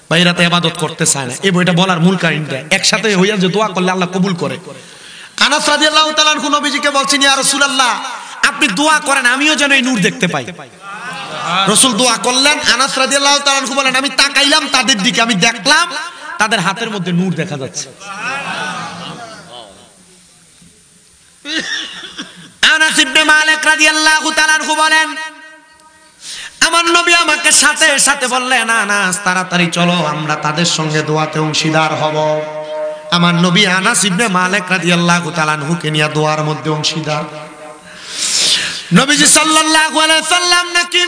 বা এই রাতে ইবাদত করতে চায় না এই বইটা বলার মূল কারণটা একসাথে হইয়া যে দোয়া করলে আল্লাহ কবুল করে আনাস রাদিয়াল্লাহু তাআলা আনহু নবীজিকে বলছেন ইয়া রাসূলুল্লাহ আপনি দোয়া করেন আমিও যেন এই নূর দেখতে পাই রাসূল দোয়া করলেন আনাস রাদিয়াল্লাহু তাআলা আনহু বলেন আমি তাকাইলাম তাদের দিকে আমি দেখলাম তাদের হাতের মধ্যে নূর দেখা যাচ্ছে আনাস ইবনে মালিক রাদিয়াল্লাহু তাআলা আনহু বলেন আমার নবী আমাকে সাথে সাথে বললেন আনাস তাড়াতাড়ি চলো আমরা তাদের সঙ্গে দোয়াতে অংশীদার হব আমার নবী আনাস ইবনে মালিক রাদিয়াল্লাহু তাআলা আনহুকে নিয়ে দোয়ার মধ্যে অংশীদার। নবীজি সাল্লাল্লাহু আলাইহি সাল্লাম নাকি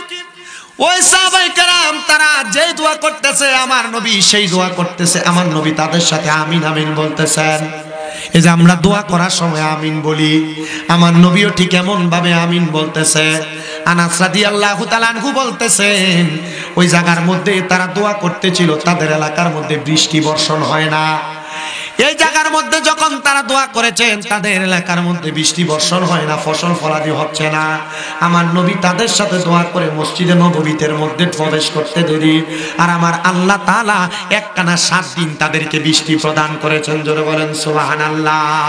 ওই সাহাবায়ে কেরাম তারা যে দোয়া করতেছে আমার নবী সেই দোয়া করতেছে, আমার নবী তাদের সাথে আমিন আমিন বলতেছেন। এই যে আমরা দোয়া করার সময় আমিন বলি, আমার নবীও ঠিক এমন ভাবে আমিন বলতেছে। আনাস রাদিয়াল্লাহু তাআলা আনহু বলতেছেন ওই জায়গার মধ্যে তারা দোয়া করতেছিল, তাদের এলাকার মধ্যে বৃষ্টি বর্ষণ হয় না। এই জায়গার মধ্যে যখন তারা দোয়া করেছেন তাদের এলাকার মধ্যে বৃষ্টি বর্ষণ হয় না, ফসল ফলাদি হচ্ছে না। আমার নবী তাদের সাথে দোয়া করে মসজিদে নববীতের মধ্যে প্রবেশ করতে দেরি, আর আমার আল্লাহ তাআলা একটানা 7 দিন তাদেরকে বৃষ্টি প্রদান করেছেন। জোরে বলেন সুবহানাল্লাহ।